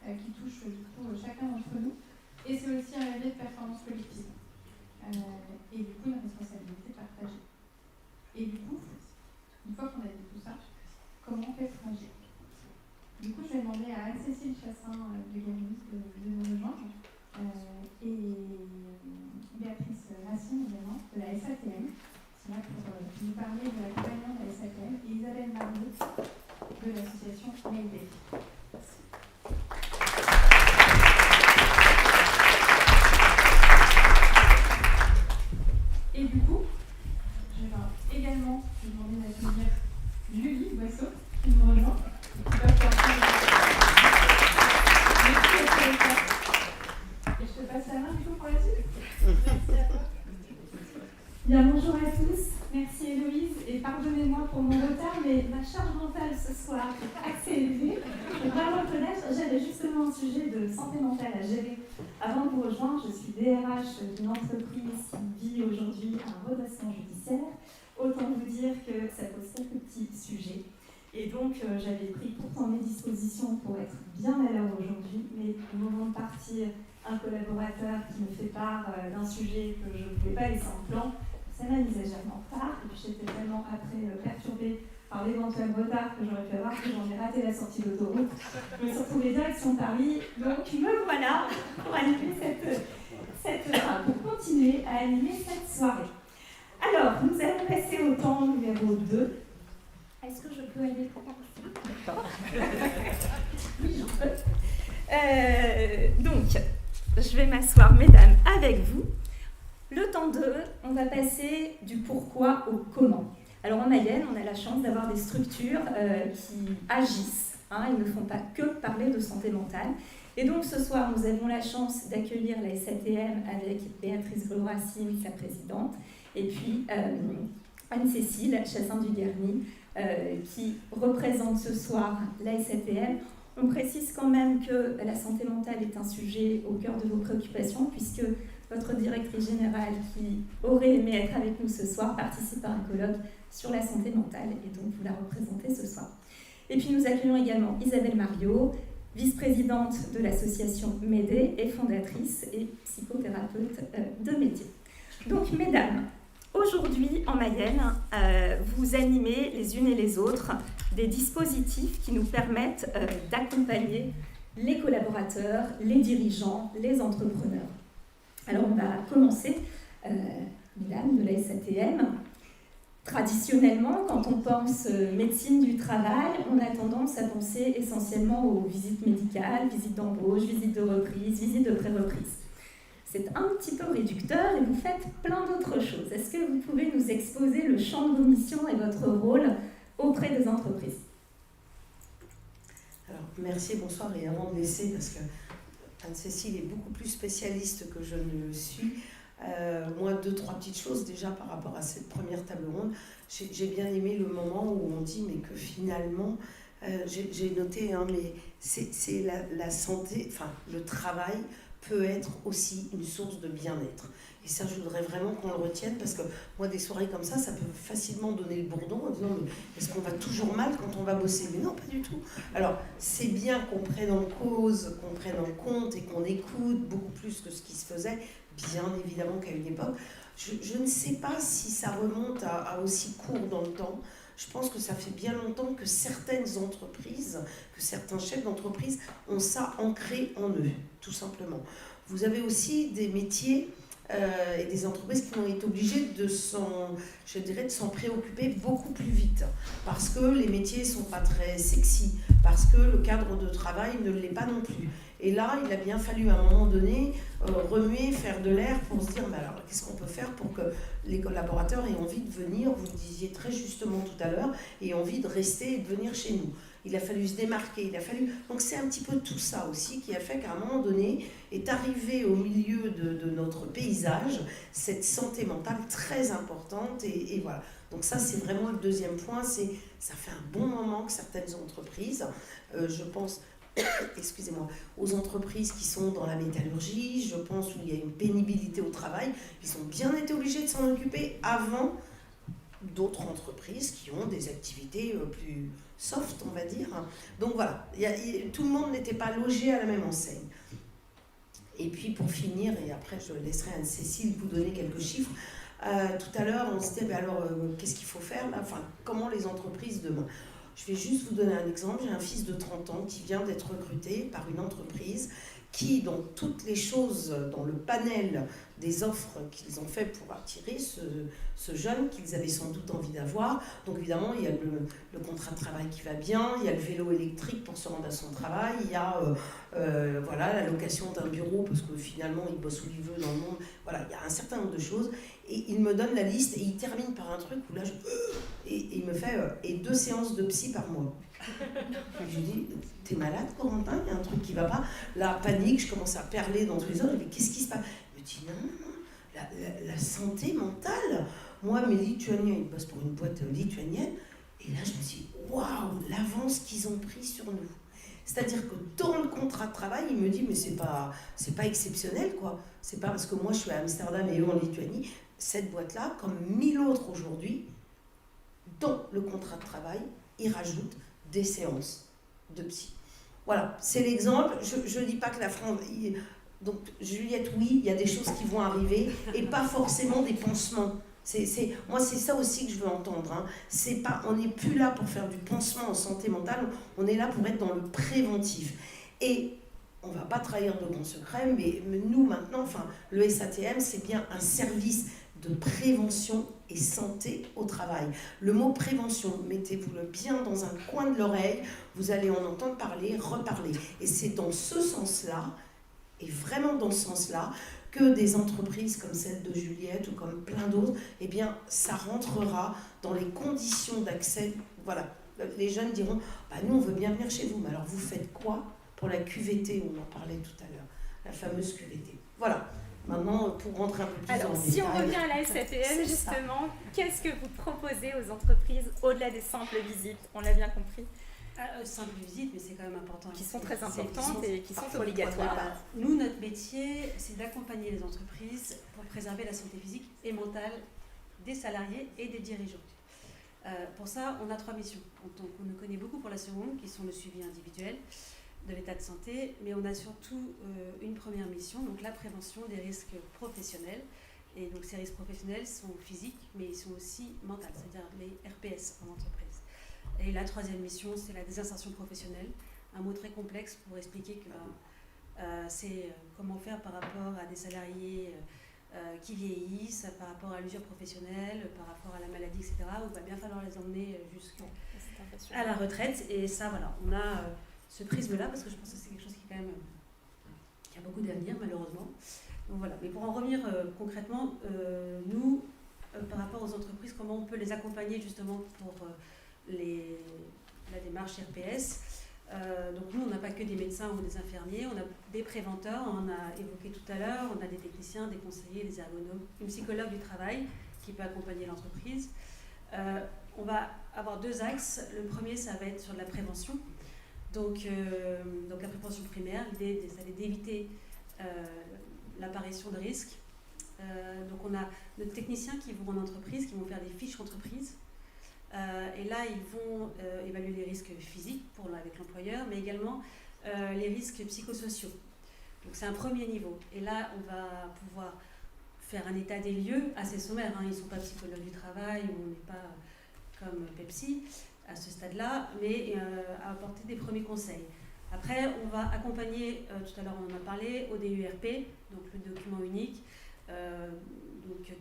qui touche du coup chacun d'entre nous. Et c'est aussi un levier de performance collective. Et du coup, une responsabilité partagée. Et du coup, une fois qu'on a dit tout ça, comment on fait pour agir? Du coup, je vais demander à Anne-Cécile Chassin de Gamis de nous rejoindre, et Béatrice Racine également, de la SATM, qui est là pour nous parler de l'accompagnement de la SATM, et Isabelle Marlot de l'association Mayday. Et du coup, je vais également vous demander d'accueillir Julie Boisseau, qui nous rejoint. Qui va pouvoir faire et je te passe la main du coup pour la suite. Merci à toi. Bien, bonjour à tous. Merci Héloïse, et pardonnez-moi pour mon retard, mais ma charge mentale ce soir est assez élevée. Je dois le reconnaître, j'avais justement un sujet de santé mentale à gérer. Avant de vous rejoindre, je suis DRH d'une entreprise qui vit aujourd'hui un redressement judiciaire. Autant vous dire que ça pose quelques petits sujets. Et donc, j'avais pris pourtant mes dispositions pour être bien à l'heure aujourd'hui, mais au moment de partir, un collaborateur qui me fait part d'un sujet que je ne pouvais pas laisser en plan, ça m'a mise légèrement en retard, et puis j'étais vraiment après perturbée par l'éventuel retard que j'aurais pu avoir, que j'en ai raté la sortie d'autoroute. Je me suis retrouvée direction Paris, donc me voilà pour animer pour continuer à animer cette soirée. Alors, nous allons passer au temps numéro 2. Est-ce que je peux aller par ici? Oui, j'en peux. Donc, je vais m'asseoir, mesdames, avec vous. Le temps 2, on va passer du pourquoi au comment. Alors en Mayenne, on a la chance d'avoir des structures qui agissent, ils ne font pas que parler de santé mentale. Et donc ce soir, nous avons la chance d'accueillir la SATM avec Béatrice Racine, sa présidente, et puis Anne-Cécile Chassin-du-Garny, qui représente ce soir la SATM. On précise quand même que la santé mentale est un sujet au cœur de vos préoccupations, puisque votre directrice générale, qui aurait aimé être avec nous ce soir, participe à un colloque sur la santé mentale, et donc vous la représentez ce soir. Et puis nous accueillons également Isabelle Marlot, vice-présidente de l'association Mayday et fondatrice et psychothérapeute de métier. Donc mesdames, aujourd'hui en Mayenne, vous animez les unes et les autres des dispositifs qui nous permettent d'accompagner les collaborateurs, les dirigeants, les entrepreneurs. Alors on va commencer, mesdames de la SATM. Traditionnellement, quand on pense médecine du travail, on a tendance à penser essentiellement aux visites médicales, visites d'embauche, visites de reprise, visites de pré-reprise. C'est un petit peu réducteur et vous faites plein d'autres choses. Est-ce que vous pouvez nous exposer le champ de vos missions et votre rôle auprès des entreprises? Alors, merci, bonsoir, et avant de laisser, parce que Anne-Cécile est beaucoup plus spécialiste que je ne le suis, moi, 2-3 petites choses déjà par rapport à cette première table ronde. J'ai bien aimé le moment où on dit, mais que finalement, j'ai noté, mais c'est la santé, enfin, le travail peut être aussi une source de bien-être. Et ça, je voudrais vraiment qu'on le retienne, parce que moi, des soirées comme ça peut facilement donner le bourdon en disant, mais est-ce qu'on va toujours mal quand on va bosser? Mais non, pas du tout. Alors, c'est bien qu'on prenne en cause, qu'on prenne en compte et qu'on écoute beaucoup plus que ce qui se faisait, bien évidemment qu'à une époque. Je ne sais pas si ça remonte à aussi court dans le temps. je pense que ça fait bien longtemps que certaines entreprises, que certains chefs d'entreprise ont ça ancré en eux, tout simplement. Vous avez aussi des métiers et des entreprises qui vont être obligées de s'en préoccuper beaucoup plus vite, parce que les métiers ne sont pas très sexy, parce que le cadre de travail ne l'est pas non plus. Et là, il a bien fallu à un moment donné remuer, faire de l'air pour se dire, mais alors qu'est-ce qu'on peut faire pour que les collaborateurs aient envie de venir, vous le disiez très justement tout à l'heure, aient envie de rester et de venir chez nous. Il a fallu se démarquer, Donc c'est un petit peu tout ça aussi qui a fait qu'à un moment donné est arrivé au milieu de notre paysage cette santé mentale très importante et voilà. Donc ça c'est vraiment le deuxième point, ça fait un bon moment que certaines entreprises, je pense, excusez-moi, aux entreprises qui sont dans la métallurgie, je pense où il y a une pénibilité au travail, ils ont bien été obligés de s'en occuper avant d'autres entreprises qui ont des activités plus soft, on va dire. Donc voilà, tout le monde n'était pas logé à la même enseigne. Et puis pour finir, et après je laisserai Anne-Cécile vous donner quelques chiffres, tout à l'heure on se disait, alors qu'est-ce qu'il faut faire là, enfin, comment les entreprises demain. Je vais juste vous donner un exemple, j'ai un fils de 30 ans qui vient d'être recruté par une entreprise qui, dans toutes les choses, dans le panel des offres qu'ils ont fait pour attirer ce jeune qu'ils avaient sans doute envie d'avoir. Donc évidemment, il y a le contrat de travail qui va bien, il y a le vélo électrique pour se rendre à son travail, il y a voilà, la location d'un bureau parce que finalement, il bosse où il veut dans le monde. Voilà, il y a un certain nombre de choses. Et il me donne la liste et il termine par un truc où là, et il me fait et 2 séances de psy par mois. Je lui dis, t'es malade Corentin, il y a un truc qui va pas. La panique, je commence à perler dans tous les autres. Mais qu'est-ce qui se passe? Il me dit non, la santé mentale. Moi, mes Lituaniens, ils bossent pour une boîte lituanienne. Et là, je me dis, waouh, l'avance qu'ils ont pris sur nous. C'est-à-dire que dans le contrat de travail, il me dit, mais c'est pas exceptionnel, quoi. C'est pas parce que moi, je suis à Amsterdam et eux en Lituanie. Cette boîte-là, comme 1000 autres aujourd'hui, dans le contrat de travail, ils rajoutent des séances de psy. Voilà, c'est l'exemple. Je ne dis pas que la France... Donc, Juliette, oui, il y a des choses qui vont arriver et pas forcément des pansements. Moi, c'est ça aussi que je veux entendre. Hein. On n'est plus là pour faire du pansement en santé mentale, on est là pour être dans le préventif. Et on ne va pas trahir de bons secrets, mais nous, maintenant, enfin, le SATM, c'est bien un service de prévention et santé au travail. Le mot prévention, mettez-vous-le bien dans un coin de l'oreille, vous allez en entendre parler, reparler. Et c'est dans ce sens-là, et vraiment dans ce sens-là, que des entreprises comme celle de Juliette ou comme plein d'autres, eh bien, ça rentrera dans les conditions d'accès. Voilà, les jeunes diront, bah, nous, on veut bien venir chez vous, mais alors vous faites quoi pour la QVT, on en parlait tout à l'heure, la fameuse QVT. Voilà. Maintenant, pour rentrer un peu plus alors, dans le si détail, on revient à la SATM, justement, qu'est-ce que vous proposez aux entreprises au-delà des simples visites? On l'a bien compris. Simples visites, mais c'est quand même important. Qui sont très importantes et qui sont obligatoires. Nous, notre métier, c'est d'accompagner les entreprises pour préserver la santé physique et mentale des salariés et des dirigeants. Pour ça, on a 3 missions. On nous connaît beaucoup pour la seconde, qui sont le suivi individuel de l'état de santé, mais on a surtout une première mission, donc la prévention des risques professionnels. Et donc ces risques professionnels sont physiques, mais ils sont aussi mentaux, c'est-à-dire les RPS en entreprise. Et la 3e mission, c'est la désinsertion professionnelle, un mot très complexe pour expliquer que c'est comment faire par rapport à des salariés qui vieillissent, par rapport à l'usure professionnelle, par rapport à la maladie, etc., où il va bien falloir les emmener jusqu'à la retraite. Et ça, voilà, on a ce prisme-là, parce que je pense que c'est quelque chose qui, quand même, qui a beaucoup d'avenir, malheureusement. Donc voilà. Mais pour en revenir concrètement, nous, par rapport aux entreprises, comment on peut les accompagner justement pour la démarche RPS. Donc nous, on n'a pas que des médecins ou des infirmiers, on a des préventeurs, on a évoqué tout à l'heure, on a des techniciens, des conseillers, des ergonomes, une psychologue du travail qui peut accompagner l'entreprise. On va avoir 2 axes. Le premier, ça va être sur de la prévention. Donc la prévention primaire, l'idée, ça va être d'éviter l'apparition de risques. Donc on a nos techniciens qui vont en entreprise, qui vont faire des fiches entreprises. Et là, ils vont évaluer les risques physiques avec l'employeur, mais également les risques psychosociaux. Donc c'est un premier niveau. Et là, on va pouvoir faire un état des lieux assez sommaire. Hein. Ils ne sont pas psychologues du travail, on n'est pas comme Pepsi à ce stade-là, mais à apporter des premiers conseils. Après, on va accompagner, tout à l'heure on en a parlé, au DURP, donc le document unique,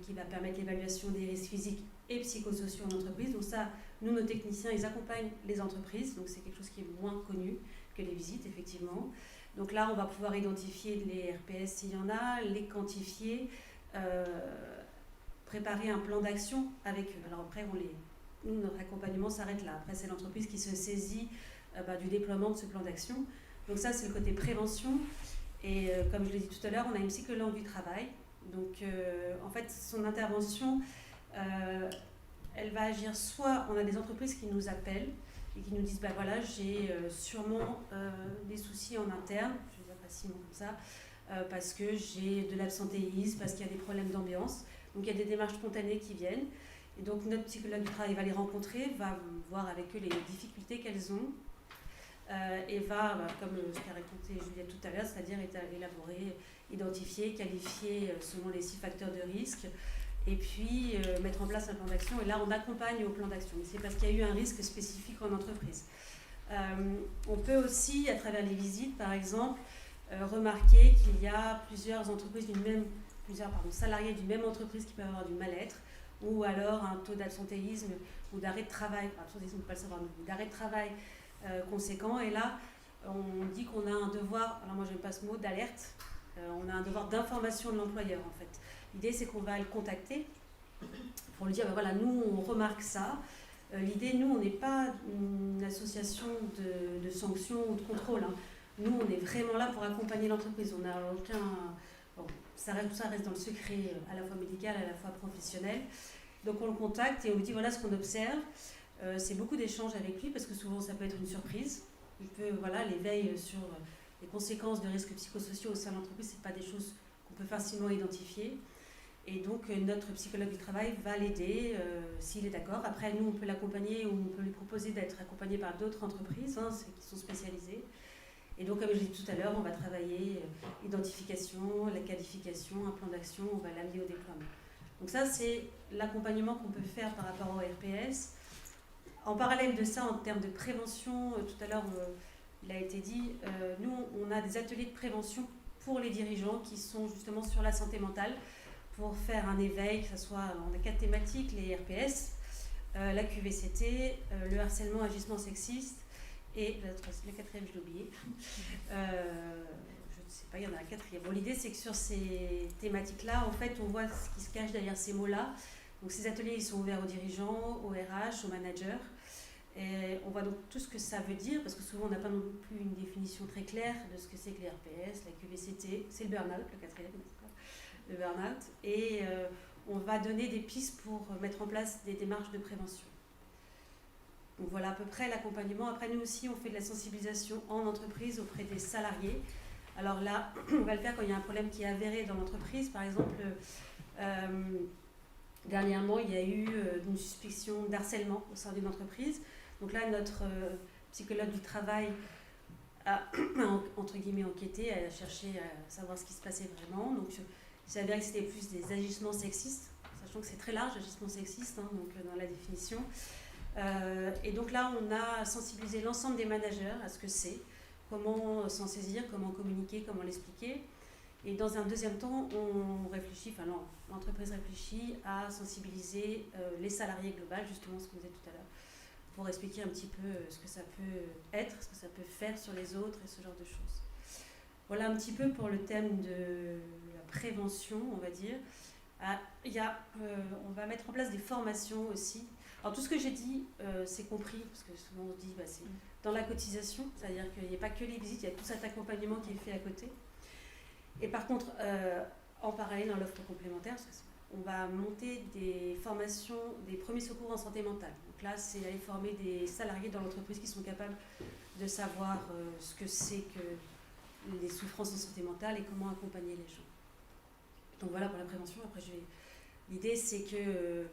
qui va permettre l'évaluation des risques physiques et psychosociaux en entreprise. Donc ça, nous, nos techniciens, ils accompagnent les entreprises, donc c'est quelque chose qui est moins connu que les visites, effectivement. Donc là, on va pouvoir identifier les RPS s'il y en a, les quantifier, préparer un plan d'action avec eux. Alors après, nous, notre accompagnement s'arrête là. Après, c'est l'entreprise qui se saisit du déploiement de ce plan d'action. Donc ça, c'est le côté prévention. Et comme je l'ai dit tout à l'heure, on a une psychologue du travail. Donc en fait, son intervention, elle va agir soit, on a des entreprises qui nous appellent et qui nous disent, voilà, j'ai sûrement des soucis en interne, je vais dire facilement comme ça, parce que j'ai de l'absentéisme, parce qu'il y a des problèmes d'ambiance. Donc il y a des démarches spontanées qui viennent. Et donc notre psychologue du travail va les rencontrer, va voir avec eux les difficultés qu'elles ont, et va, comme ce qu'a raconté Juliette tout à l'heure, c'est-à-dire élaborer, identifier, qualifier selon les 6 facteurs de risque, et puis mettre en place un plan d'action. Et là, on accompagne au plan d'action. Mais c'est parce qu'il y a eu un risque spécifique en entreprise. On peut aussi, à travers les visites, par exemple, remarquer qu'il y a plusieurs entreprises salariés d'une même entreprise qui peuvent avoir du mal-être, ou alors un taux d'absentéisme ou d'arrêt de travail, absentéisme, on ne peut pas le savoir, mais d'arrêt de travail conséquent. Et là, on dit qu'on a un devoir, alors moi j'aime pas ce mot, d'alerte, on a un devoir d'information de l'employeur en fait. L'idée c'est qu'on va le contacter pour lui dire, voilà, nous on remarque ça. L'idée, nous on n'est pas une association de sanctions ou de contrôle, hein. Nous on est vraiment là pour accompagner l'entreprise. On n'a aucun... Bon, tout ça reste dans le secret à la fois médical, à la fois professionnel. Donc on le contacte et on lui dit voilà ce qu'on observe. C'est beaucoup d'échanges avec lui parce que souvent ça peut être une surprise. Il peut, l'éveil sur les conséquences de risques psychosociaux au sein de l'entreprise, ce n'est pas des choses qu'on peut facilement identifier. Et donc notre psychologue du travail va l'aider s'il est d'accord. Après, nous, on peut l'accompagner ou on peut lui proposer d'être accompagné par d'autres entreprises qui sont spécialisées. Et donc, comme je l'ai dit tout à l'heure, on va travailler l'identification, la qualification, un plan d'action, on va l'amener au déploiement. Donc ça, c'est l'accompagnement qu'on peut faire par rapport au RPS. En parallèle de ça, en termes de prévention, tout à l'heure, il a été dit, nous, on a des ateliers de prévention pour les dirigeants qui sont justement sur la santé mentale, pour faire un éveil, que ce soit, on a 4 thématiques, les RPS, la QVCT, le harcèlement, agissement sexiste, et la 4e, je l'ai oublié. Je ne sais pas, il y en a un 4e. Bon, l'idée, c'est que sur ces thématiques-là, en fait, on voit ce qui se cache derrière ces mots-là. Donc, ces ateliers, ils sont ouverts aux dirigeants, aux RH, aux managers. Et on voit donc tout ce que ça veut dire, parce que souvent, on n'a pas non plus une définition très claire de ce que c'est que les RPS, la QVCT. C'est le burn-out, le 4e, le burn-out. Et on va donner des pistes pour mettre en place des démarches de prévention. Donc voilà à peu près l'accompagnement. Après, nous aussi, on fait de la sensibilisation en entreprise auprès des salariés. Alors là, on va le faire quand il y a un problème qui est avéré dans l'entreprise. Par exemple, dernièrement, il y a eu une suspicion d'harcèlement au sein d'une entreprise. Donc là, notre psychologue du travail a, entre guillemets, enquêté, a cherché à savoir ce qui se passait vraiment. Donc, il s'est avéré que c'était plus des agissements sexistes, sachant que c'est très large, agissements sexistes, donc dans la définition. Et donc là, on a sensibilisé l'ensemble des managers à ce que c'est, comment s'en saisir, comment communiquer, comment l'expliquer. Et dans un deuxième temps, l'entreprise réfléchit à sensibiliser les salariés globaux, justement ce qu'on disait tout à l'heure, pour expliquer un petit peu ce que ça peut être, ce que ça peut faire sur les autres et ce genre de choses. Voilà un petit peu pour le thème de la prévention, on va dire. On va mettre en place des formations aussi. Alors tout ce que j'ai dit, c'est compris, parce que souvent on se dit c'est dans la cotisation, c'est-à-dire qu'il n'y a pas que les visites, il y a tout cet accompagnement qui est fait à côté. Et par contre, en parallèle, dans l'offre complémentaire, on va monter des formations, des premiers secours en santé mentale. Donc là, c'est aller former des salariés dans l'entreprise qui sont capables de savoir ce que c'est que les souffrances en santé mentale et comment accompagner les gens. Donc voilà pour la prévention. Après, l'idée, c'est que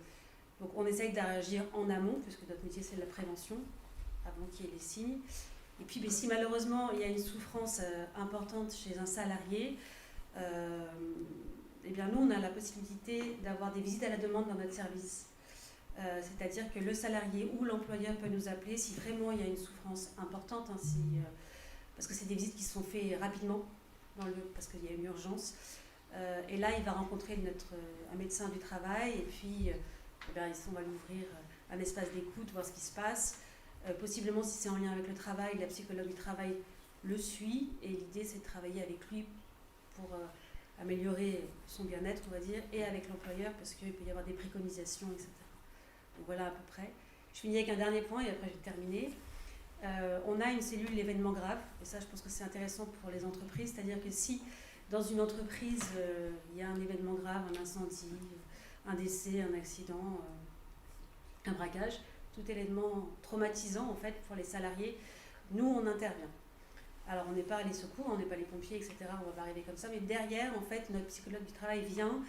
donc on essaye d'agir en amont, puisque notre métier, c'est la prévention, avant qu'il y ait les signes. Et puis, si malheureusement, il y a une souffrance importante chez un salarié, eh bien, nous, on a la possibilité d'avoir des visites à la demande dans notre service. C'est-à-dire que le salarié ou l'employeur peut nous appeler si vraiment il y a une souffrance importante, hein, parce que c'est des visites qui sont faites rapidement, parce qu'il y a une urgence. Et là, il va rencontrer un médecin du travail et puis on va lui ouvrir un espace d'écoute, voir ce qui se passe. Possiblement, si c'est en lien avec le travail, la psychologue du travail le suit et l'idée, c'est de travailler avec lui pour améliorer son bien-être, on va dire, et avec l'employeur parce qu'il peut y avoir des préconisations, etc. Donc voilà à peu près. Je finis avec un dernier point et après je vais terminer. On a une cellule l'événement grave, et ça je pense que c'est intéressant pour les entreprises, c'est-à-dire que si dans une entreprise il y a un événement grave, un incendie, un décès, un accident, un braquage, tout élément traumatisant en fait pour les salariés, nous on intervient. Alors on n'est pas les secours, on n'est pas les pompiers, etc. On va pas arriver comme ça, mais derrière en fait notre psychologue du travail vient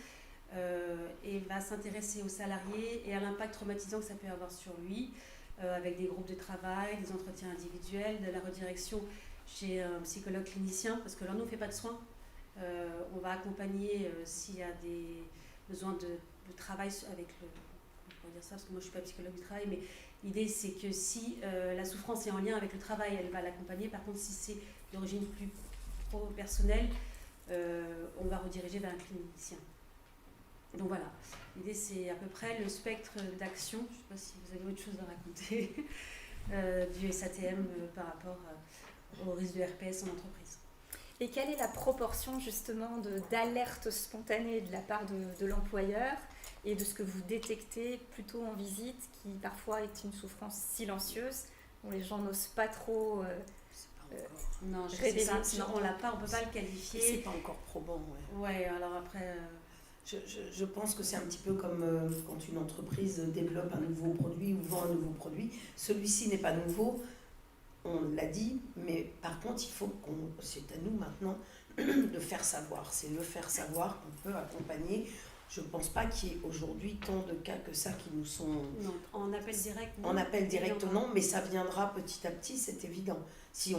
et va s'intéresser aux salariés et à l'impact traumatisant que ça peut avoir sur lui, avec des groupes de travail, des entretiens individuels, de la redirection chez un psychologue clinicien, parce que là nous on ne fait pas de soins. On va accompagner s'il y a des besoins de travail avec on va dire ça parce que moi je ne suis pas psychologue du travail, mais l'idée c'est que si la souffrance est en lien avec le travail, elle va l'accompagner. Par contre, si c'est d'origine plus pro-personnelle, on va rediriger vers un clinicien. Donc voilà, l'idée c'est à peu près le spectre d'action. Je ne sais pas si vous avez autre chose à raconter du SATM par rapport au risque de RPS en entreprise. Et quelle est la proportion justement d'alerte spontanée de la part de l'employeur et de ce que vous détectez plutôt en visite, qui parfois est une souffrance silencieuse, dont les gens n'osent pas trop non, révéler. On l'a pas, on peut pas le qualifier. C'est pas encore probant. Ouais, alors après. Je pense que c'est un petit peu comme quand une entreprise développe un nouveau produit ou vend un nouveau produit. Celui-ci n'est pas nouveau, on l'a dit, mais par contre, c'est à nous maintenant de faire savoir. C'est le faire savoir qu'on peut accompagner. Je ne pense pas qu'il y ait aujourd'hui tant de cas que ça qui nous sont... Non, en appel direct, non. En appel direct, non, mais ça viendra petit à petit, c'est évident. Si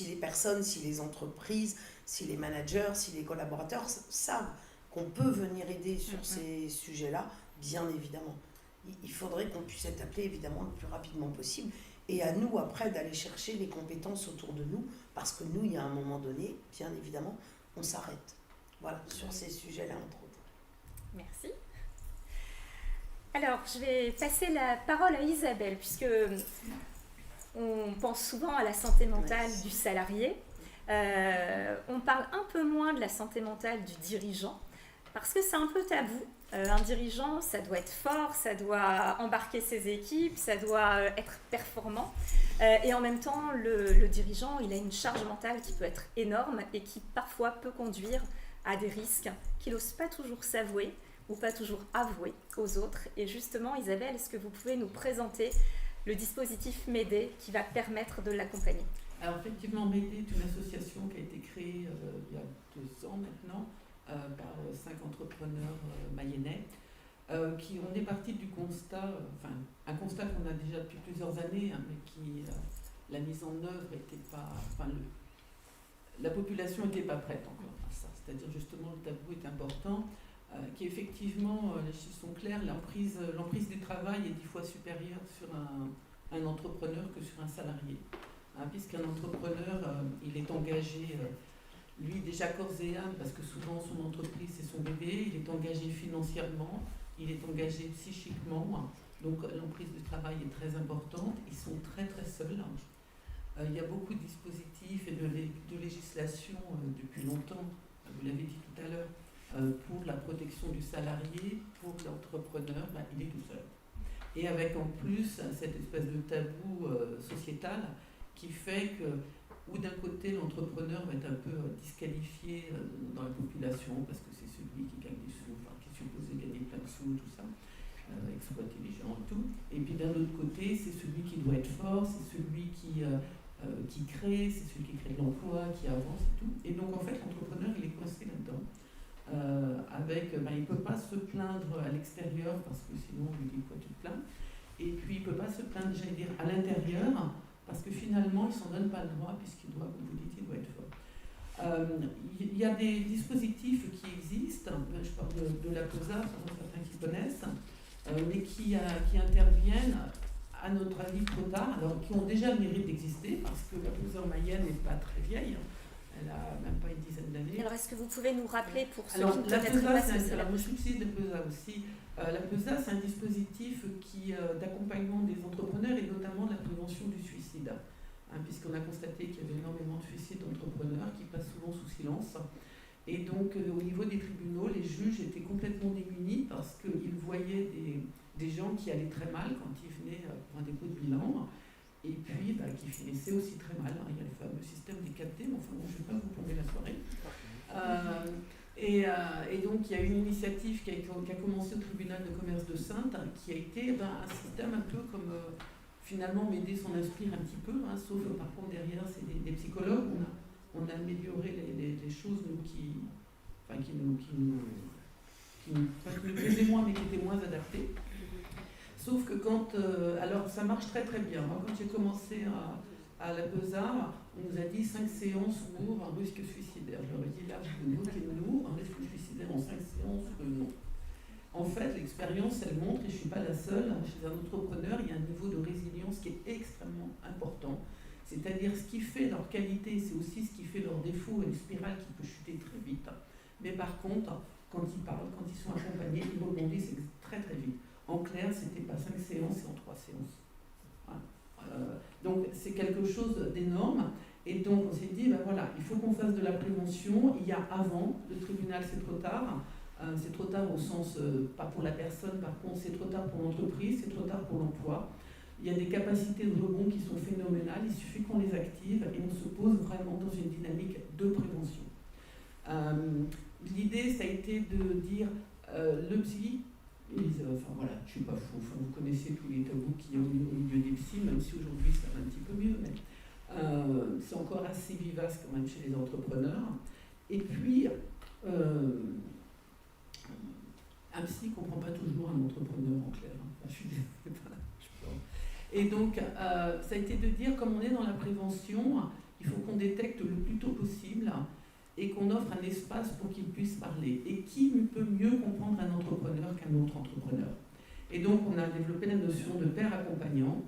les personnes, si les entreprises, si les managers, si les collaborateurs savent qu'on peut venir aider sur ces sujets-là, bien évidemment. Il faudrait qu'on puisse être appelé, évidemment, le plus rapidement possible. Et à nous, après, d'aller chercher les compétences autour de nous, parce que nous, il y a un moment donné, bien évidemment, on s'arrête. Voilà, sur ces sujets-là, entre autres. Merci. Alors, je vais passer la parole à Isabelle, puisque on pense souvent à la santé mentale du salarié. On parle un peu moins de la santé mentale du dirigeant, parce que c'est un peu tabou. Un dirigeant, ça doit être fort, ça doit embarquer ses équipes, ça doit être performant. Et en même temps, le dirigeant, il a une charge mentale qui peut être énorme et qui parfois peut conduire à des risques qu'il n'ose pas toujours s'avouer ou pas toujours avouer aux autres. Et justement, Isabelle, est-ce que vous pouvez nous présenter le dispositif M'aider qui va permettre de l'accompagner ? Alors effectivement, M'aider est une association qui a été créée il y a 2 ans maintenant par 5 entrepreneurs mayennais. On est parti du constat, un constat qu'on a déjà depuis plusieurs années, hein, mais qui la mise en œuvre n'était pas, la population n'était pas prête encore à ça. C'est-à-dire justement le tabou est important, qui effectivement, les chiffres sont clairs, l'emprise du travail est 10 fois supérieure sur un entrepreneur que sur un salarié. Hein, puisqu'un entrepreneur, il est engagé, lui déjà corps et âme, parce que souvent son entreprise c'est son bébé, il est engagé financièrement, il est engagé psychiquement, donc l'emprise du travail est très importante, ils sont très très seuls. Il y a beaucoup de dispositifs et de législation depuis longtemps, vous l'avez dit tout à l'heure, pour la protection du salarié, pour l'entrepreneur, il est tout seul. Et avec en plus cette espèce de tabou sociétal qui fait que, ou d'un côté l'entrepreneur va être un peu disqualifié dans la population parce que c'est celui qui gagne des sous, qui est supposé gagner plein de sous, tout ça, exploiter les gens et tout. Et puis d'un autre côté, c'est celui qui doit être fort, c'est celui qui crée, c'est celui qui crée de l'emploi, qui avance et tout. Et donc en fait, l'entrepreneur, il est coincé là-dedans. Il ne peut pas se plaindre à l'extérieur parce que sinon on lui dit quoi tu te plains. Et puis il ne peut pas se plaindre, j'allais dire, à l'intérieur parce que finalement il ne s'en donne pas le droit puisqu'il doit, comme vous dites, il doit être fort. Il y a des dispositifs qui existent, je parle de la POSA, certains qui connaissent, mais qui interviennent, à notre avis, trop tard, alors qui ont déjà le mérite d'exister, parce que la PESA en Mayenne n'est pas très vieille, elle a même pas une dizaine d'années. Alors, est-ce que vous pouvez nous rappeler pour ceux Alors, qui ne la connaîtraient pas ce que PESA, c'est la le subside de PESA aussi. La PESA, c'est un dispositif d'accompagnement des entrepreneurs et notamment de la prévention du suicide. Puisqu'on a constaté qu'il y avait énormément de suicides d'entrepreneurs qui passent souvent sous silence. Et donc, au niveau des tribunaux, les juges étaient complètement démunis parce qu'ils voyaient des gens qui allaient très mal quand ils venaient pour un dépôt de bilan, et puis qui finissaient aussi très mal. Il y a le fameux système des 4D, mais enfin bon, je ne vais pas vous plomber la soirée. Et donc, il y a une initiative qui a commencé au tribunal de commerce de Saintes, qui a été un système un peu comme, finalement, Médée s'en inspire un petit peu, sauf par contre, derrière, c'est des psychologues. On a amélioré les choses qui nous plaisaient moins, mais qui étaient moins adaptées. Sauf que alors ça marche très très bien. Moi, quand j'ai commencé à la PESA, on nous a dit 5 séances pour un risque suicidaire. Je leur ai dit là, vous moquez-nous, un risque suicidaire en 5 séances, non. En fait, l'expérience, elle montre, et je ne suis pas la seule, chez un entrepreneur, il y a un niveau de résilience qui est extrêmement important. C'est-à-dire ce qui fait leur qualité, c'est aussi ce qui fait leur défaut, une spirale qui peut chuter très vite. Mais par contre, quand ils parlent, quand ils sont accompagnés, ils rebondissent très très vite. En clair, ce n'était pas 5 séances, c'est en 3 séances. Voilà. Donc c'est quelque chose d'énorme. Et donc on s'est dit, voilà, il faut qu'on fasse de la prévention. Il y a avant, le tribunal c'est trop tard. C'est trop tard au sens, pas pour la personne, par contre c'est trop tard pour l'entreprise, c'est trop tard pour l'emploi. Il y a des capacités de rebond qui sont phénoménales, il suffit qu'on les active et on se pose vraiment dans une dynamique de prévention. L'idée, ça a été de dire le psy, enfin voilà, je ne suis pas fou, vous connaissez tous les tabous qu'il y a au milieu des psys, même si aujourd'hui ça va un petit peu mieux, mais c'est encore assez vivace quand même chez les entrepreneurs. Et puis, un psy ne comprend pas toujours un entrepreneur en clair. Je suis désolée. Et donc, ça a été de dire, comme on est dans la prévention, il faut qu'on détecte le plus tôt possible et qu'on offre un espace pour qu'il puisse parler. Et qui peut mieux comprendre un entrepreneur qu'un autre entrepreneur? Et donc, on a développé la notion de père accompagnant,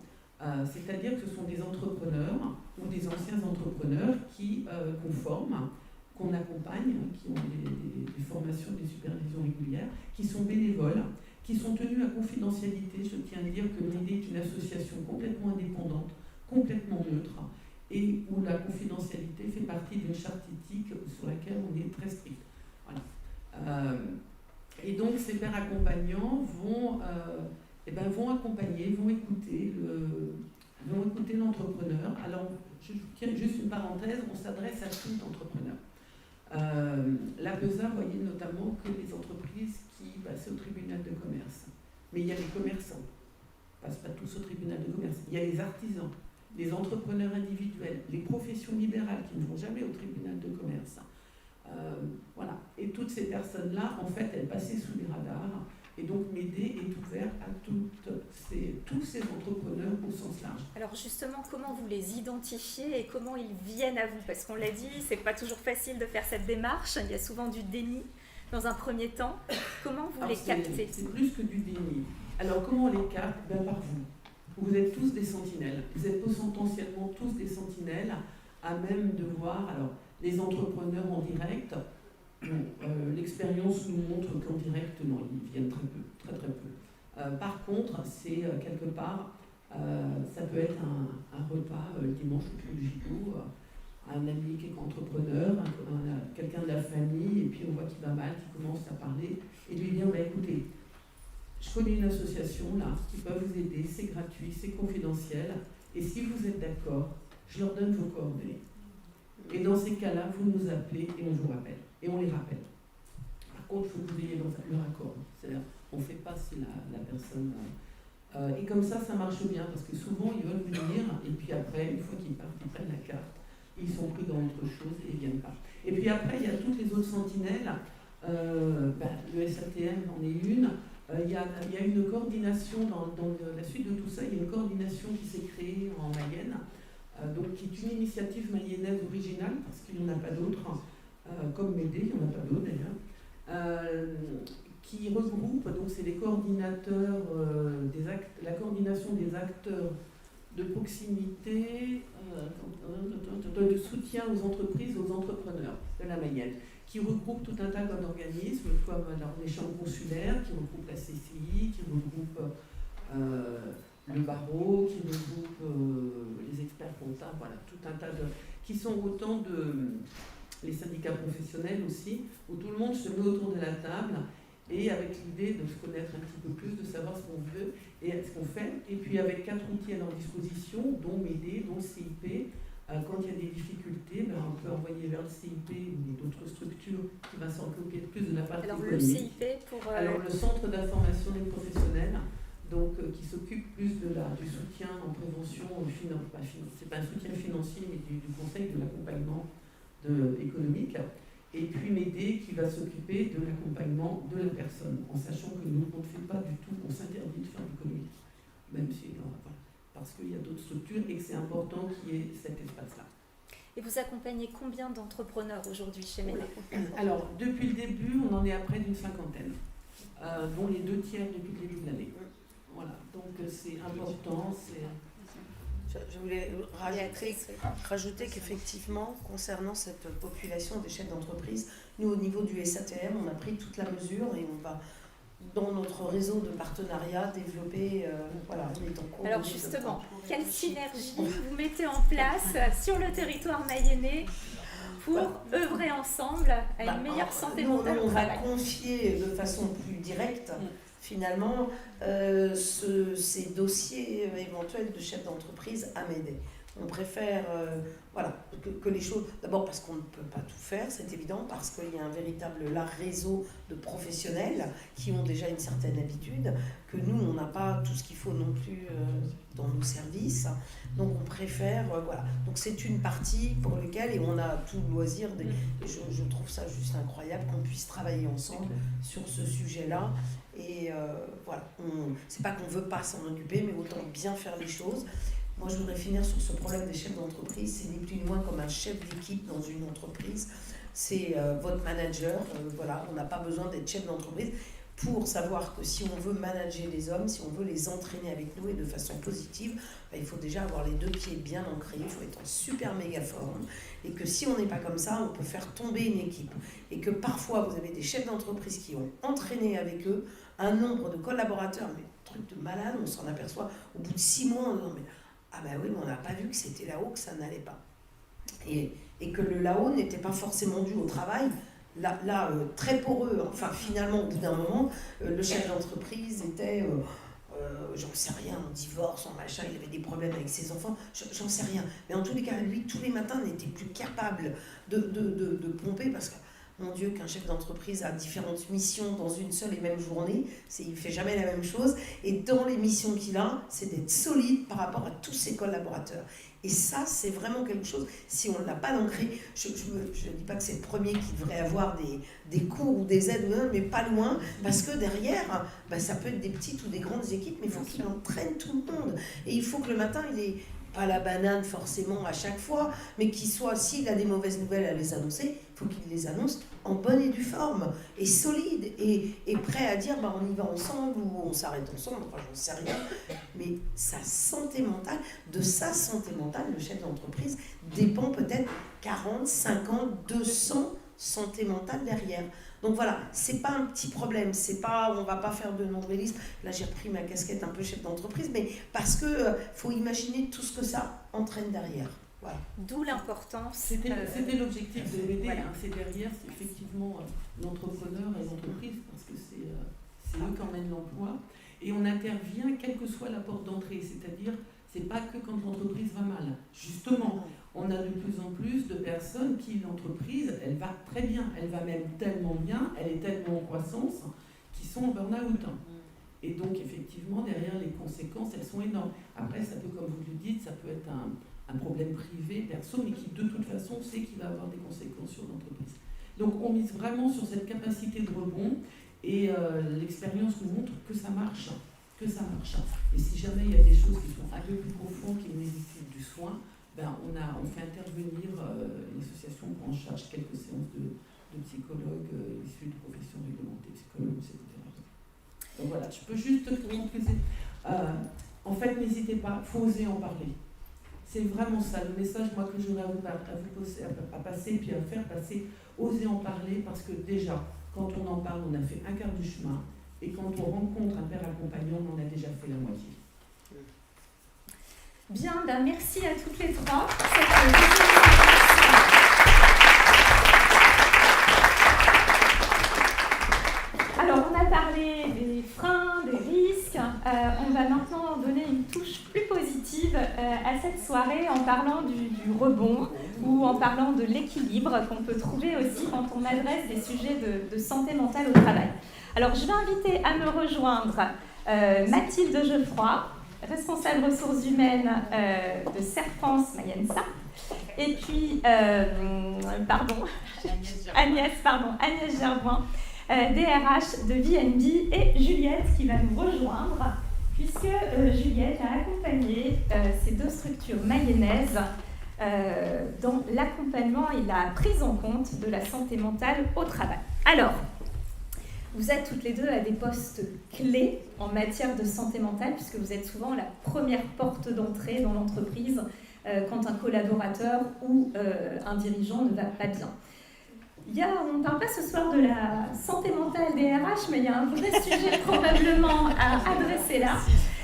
c'est-à-dire que ce sont des entrepreneurs ou des anciens entrepreneurs qu'on forme, qu'on accompagne, qui ont des formations, des supervisions régulières, qui sont bénévoles, qui sont tenus à confidentialité. Je tiens à dire que Médée est une association complètement indépendante, complètement neutre, et où la confidentialité fait partie d'une charte éthique sur laquelle on est très strict. Voilà. Et donc ces pères accompagnants vont accompagner, vont écouter l'entrepreneur. Alors, je tiens juste une parenthèse, on s'adresse à tout entrepreneur. La PESA voyait notamment que les entreprises qui passaient au tribunal de commerce. Mais il y a les commerçants, ils ne passent pas tous au tribunal de commerce. Il y a les artisans, les entrepreneurs individuels, les professions libérales qui ne vont jamais au tribunal de commerce. Voilà. Et toutes ces personnes-là, en fait, elles passaient sous les radars. Et donc Médée est ouvert à tous ces entrepreneurs au sens large. Alors justement, comment vous les identifiez et comment ils viennent à vous? Parce qu'on l'a dit, c'est pas toujours facile de faire cette démarche. Il y a souvent du déni dans un premier temps. Comment vous les captez? C'est plus que du déni. Alors comment on les capte? Par vous. Vous êtes tous des sentinelles. Vous êtes potentiellement tous des sentinelles à même de voir les entrepreneurs en direct. L'expérience nous montre qu'en direct, non, ils viennent très peu, très très peu. Par contre, c'est quelque part, ça peut être un repas dimanche au Puy-Gigot, un ami qui est entrepreneur, quelqu'un de la famille, et puis on voit qu'il va mal, qu'il commence à parler, et lui dire, écoutez, je connais une association là qui peut vous aider, c'est gratuit, c'est confidentiel, et si vous êtes d'accord, je leur donne vos coordonnées. Et dans ces cas-là, vous nous appelez et on vous rappelle. Et on les rappelle. Par contre, il faut que vous ayez leur accord. C'est-à-dire, on ne fait pas si la personne... et comme ça marche bien, parce que souvent, ils veulent venir, et puis après, une fois qu'ils partent, ils prennent la carte, ils sont pris dans autre chose et ils ne viennent pas. Et puis après, il y a toutes les autres sentinelles. Le SATM en est une. Il y a une coordination, dans la suite de tout ça, il y a une coordination qui s'est créée en Mayenne, donc qui est une initiative mayonnaise originale, parce qu'il n'y en a pas d'autres. Comme Médée, il n'y en a pas d'autres d'ailleurs, qui regroupe, donc c'est les coordinateurs, la coordination des acteurs de proximité, de soutien aux entreprises, aux entrepreneurs de la Mayenne, qui regroupe tout un tas d'organismes comme les chambres consulaires, qui regroupe la CCI, qui regroupe le barreau, qui regroupe les experts comptables, voilà, tout un tas qui sont autant les syndicats professionnels aussi, où tout le monde se met autour de la table et avec l'idée de se connaître un petit peu plus, de savoir ce qu'on veut et ce qu'on fait. Et puis avec 4 outils à leur disposition, dont MEDE, dont CIP. Quand il y a des difficultés, on peut envoyer vers le CIP ou d'autres structures qui va s'occuper plus de la partie économique. Alors le CIP pour... Alors le Centre d'information des professionnels, donc qui s'occupe plus du soutien en prévention, c'est pas un soutien financier, mais du conseil, de l'accompagnement économique. Et puis MEDE qui va s'occuper de l'accompagnement de la personne, en sachant que nous, on ne fait pas du tout, on s'interdit de faire du communique, même si, parce qu'il y a d'autres structures et que c'est important qu'il y ait cet espace-là. Et vous accompagnez combien d'entrepreneurs aujourd'hui chez MEDE? Alors, depuis le début, on en est à près d'une 50aine, dont les 2 tiers depuis le début de l'année. Voilà, donc c'est important, Je voulais rajouter qu'effectivement, concernant cette population des chefs d'entreprise, nous, au niveau du SATM, on a pris toute la mesure et on va, dans notre réseau de partenariat, développer, on est en cours. Alors justement, quelle synergie vous mettez en place sur le territoire mayennais pour œuvrer ensemble à une meilleure santé mentale au travail? On va confier de façon plus directe finalement ces dossiers éventuels de chefs d'entreprise à MEDE. On préfère que les choses, d'abord parce qu'on ne peut pas tout faire, c'est évident, parce qu'il y a un véritable réseau de professionnels qui ont déjà une certaine habitude, que nous, on n'a pas tout ce qu'il faut non plus dans nos services. Donc on préfère, Donc c'est une partie pour laquelle, et on a tout le loisir, je trouve ça juste incroyable qu'on puisse travailler ensemble sur ce sujet-là. Et c'est pas qu'on ne veut pas s'en occuper, mais autant bien faire les choses. Moi, je voudrais finir sur ce problème des chefs d'entreprise. C'est ni plus ni moins comme un chef d'équipe dans une entreprise. C'est votre manager. On n'a pas besoin d'être chef d'entreprise pour savoir que si on veut manager les hommes, si on veut les entraîner avec nous et de façon positive, il faut déjà avoir les 2 pieds bien ancrés, il faut être en super méga forme. Et que si on n'est pas comme ça, on peut faire tomber une équipe. Et que parfois, vous avez des chefs d'entreprise qui ont entraîné avec eux un nombre de collaborateurs, mais truc de malade, on s'en aperçoit au bout de 6 mois, en disant, mais on n'a pas vu que c'était là-haut, que ça n'allait pas. Et que le là-haut n'était pas forcément dû au travail. Là très poreux, finalement, au bout d'un moment, le chef d'entreprise était, j'en sais rien, en divorce, en machin, il avait des problèmes avec ses enfants, j'en sais rien. Mais en tous les cas, lui, tous les matins, n'était plus capable de pomper, parce que, mon Dieu, qu'un chef d'entreprise a différentes missions dans une seule et même journée, il ne fait jamais la même chose, et dans les missions qu'il a, c'est d'être solide par rapport à tous ses collaborateurs. Et ça, c'est vraiment quelque chose, si on ne l'a pas ancré, je ne dis pas que c'est le premier qui devrait avoir des cours ou des aides, mais pas loin, parce que derrière, ça peut être des petites ou des grandes équipes, mais il faut qu'il entraîne tout le monde. Et il faut que le matin, il ait pas la banane forcément à chaque fois, mais qu'il soit, s'il a des mauvaises nouvelles à les annoncer, il faut qu'il les annonce en bonne et due forme, et solide, et prêt à dire on y va ensemble, ou on s'arrête ensemble, j'en sais rien. Mais sa santé mentale, de sa santé mentale, le chef d'entreprise dépend peut-être 40, 50, 200 santé mentale derrière. Donc voilà, c'est pas un petit problème, c'est pas, on va pas faire de nombrilisme. Là, j'ai repris ma casquette un peu chef d'entreprise, mais parce que faut imaginer tout ce que ça entraîne derrière. Voilà. D'où l'importance. C'était l'objectif de l'aider. C'est derrière, c'est effectivement l'entrepreneur et l'entreprise, parce que c'est eux qui emmènent l'emploi. Et on intervient quelle que soit la porte d'entrée, c'est-à-dire, c'est pas que quand l'entreprise va mal. Justement, on a de plus en plus de personnes qui, l'entreprise, elle va très bien, elle va même tellement bien, elle est tellement en croissance, qui sont en burn-out. Et donc, effectivement, derrière, les conséquences, elles sont énormes. Après, ça peut, comme vous le dites, ça peut être un problème privé, perso, mais qui, de toute façon, sait qu'il va avoir des conséquences sur l'entreprise. Donc, on mise vraiment sur cette capacité de rebond, et l'expérience nous montre que ça marche. Et si jamais il y a des choses qui sont un peu plus profondes, qui nécessitent du soin, on fait intervenir une association qui prend en charge quelques séances de psychologues issus de professions réglementées, psychologues, etc. Donc voilà, je peux juste te concrétiser. En fait, n'hésitez pas, il faut oser en parler. C'est vraiment ça, le message moi, que j'aurais à passer, puis à faire passer, oser en parler, parce que déjà, quand on en parle, on a fait un quart du chemin, et quand on rencontre un père accompagnant, on a déjà fait la moitié. Bien, ben merci à toutes les trois. Alors, on a parlé des freins, des risques. On va maintenant donner une touche plus positive à cette soirée en parlant du rebond ou en parlant de l'équilibre qu'on peut trouver aussi quand on adresse des sujets de santé mentale au travail. Alors, je vais inviter à me rejoindre Mathilde Geoffroy, responsable ressources humaines de Serfrance Mayenne-SA, et puis Agnès Gerboin, DRH de VNB, et Juliette qui va nous rejoindre, puisque Juliette a accompagné ces deux structures mayennaises dans l'accompagnement et la prise en compte de la santé mentale au travail. Alors, vous êtes toutes les deux à des postes clés en matière de santé mentale, puisque vous êtes souvent la première porte d'entrée dans l'entreprise quand un collaborateur ou un dirigeant ne va pas bien. On ne parle pas ce soir de la santé mentale des RH, mais il y a un vrai sujet probablement à adresser là.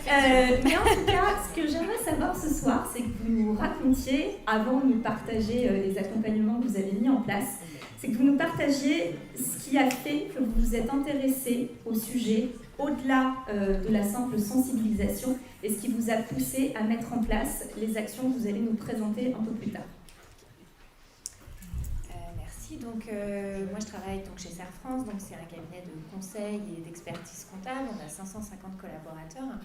Mais en tout cas, ce que j'aimerais savoir ce soir, c'est que vous nous racontiez, avant de nous partager les accompagnements que vous avez mis en place, c'est que vous nous partagiez ce qui a fait que vous vous êtes intéressé au sujet, au-delà de la simple sensibilisation, et ce qui vous a poussé à mettre en place les actions que vous allez nous présenter un peu plus tard. Merci. Donc, moi, je travaille chez Serfrance, donc c'est un cabinet de conseil et d'expertise comptable. On a 550 collaborateurs.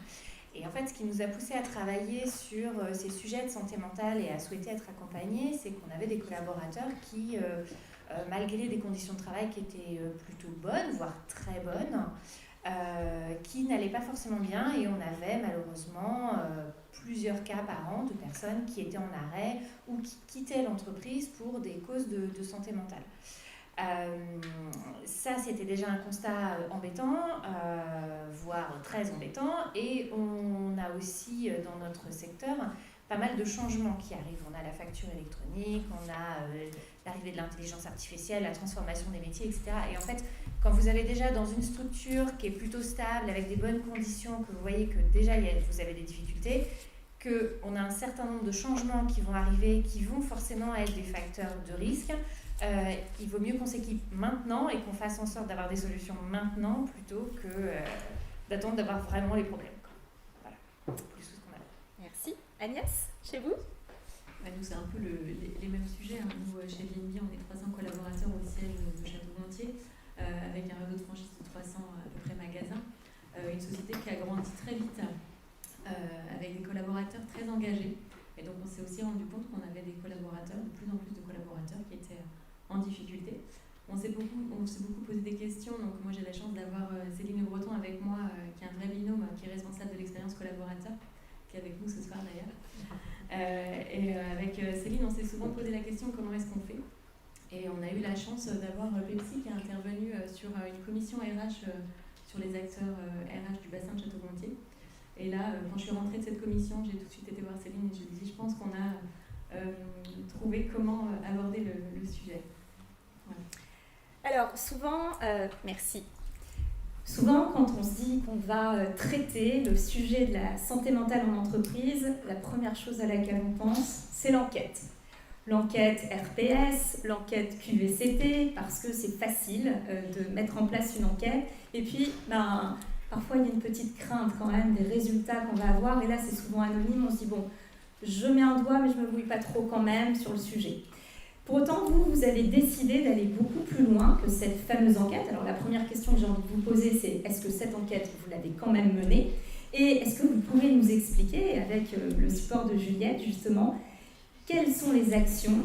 Et en fait, ce qui nous a poussé à travailler sur ces sujets de santé mentale et à souhaiter être accompagnés, c'est qu'on avait des collaborateurs qui, malgré des conditions de travail qui étaient plutôt bonnes, voire très bonnes, qui n'allaient pas forcément bien, et on avait malheureusement plusieurs cas par an de personnes qui étaient en arrêt ou qui quittaient l'entreprise pour des causes de santé mentale. Ça, c'était déjà un constat embêtant, voire très embêtant, et on a aussi dans notre secteur pas mal de changements qui arrivent. On a la facture électronique, on a l'arrivée de l'intelligence artificielle, la transformation des métiers, etc. Et en fait, quand vous avez déjà dans une structure qui est plutôt stable, avec des bonnes conditions, que vous voyez que déjà vous avez des difficultés, qu'on a un certain nombre de changements qui vont arriver, qui vont forcément être des facteurs de risque, il vaut mieux qu'on s'équipe maintenant et qu'on fasse en sorte d'avoir des solutions maintenant plutôt que d'attendre d'avoir vraiment les problèmes. Voilà, plus ce qu'on a. Merci. Agnès, chez vous? Nous, c'est un peu les mêmes sujets. Nous, chez VNB, on est 300 collaborateurs au siège de Château-Gontier, avec un réseau de franchise de 300 à peu près magasins. Une société qui a grandi très vite, avec des collaborateurs très engagés. Et donc, on s'est aussi rendu compte qu'on avait des collaborateurs, de plus en plus de collaborateurs qui étaient en difficulté. On s'est beaucoup posé des questions. Donc, moi, j'ai la chance d'avoir Céline Le Breton avec moi, qui est un vrai binôme, qui est responsable de l'expérience collaborateur, qui est avec nous ce soir d'ailleurs. Avec Céline, on s'est souvent posé la question comment est-ce qu'on fait. Et on a eu la chance d'avoir Pepsi qui est intervenu sur une commission RH sur les acteurs RH du bassin de Château-Gontier. Et là, quand je suis rentrée de cette commission, j'ai tout de suite été voir Céline et je lui ai dit, je pense qu'on a trouvé comment aborder le sujet. Voilà. Alors, souvent, merci. Souvent, quand on se dit qu'on va traiter le sujet de la santé mentale en entreprise, la première chose à laquelle on pense, c'est l'enquête. L'enquête RPS, l'enquête QVCT, parce que c'est facile de mettre en place une enquête. Et puis, parfois, il y a une petite crainte quand même des résultats qu'on va avoir. Et là, c'est souvent anonyme. On se dit, bon, je mets un doigt, mais je ne me mouille pas trop quand même sur le sujet. Pour autant, vous avez décidé d'aller beaucoup plus loin que cette fameuse enquête. Alors, la première question que j'ai envie de vous poser, c'est est-ce que cette enquête, vous l'avez quand même menée? Et est-ce que vous pouvez nous expliquer, avec le support de Juliette, justement, quelles sont les actions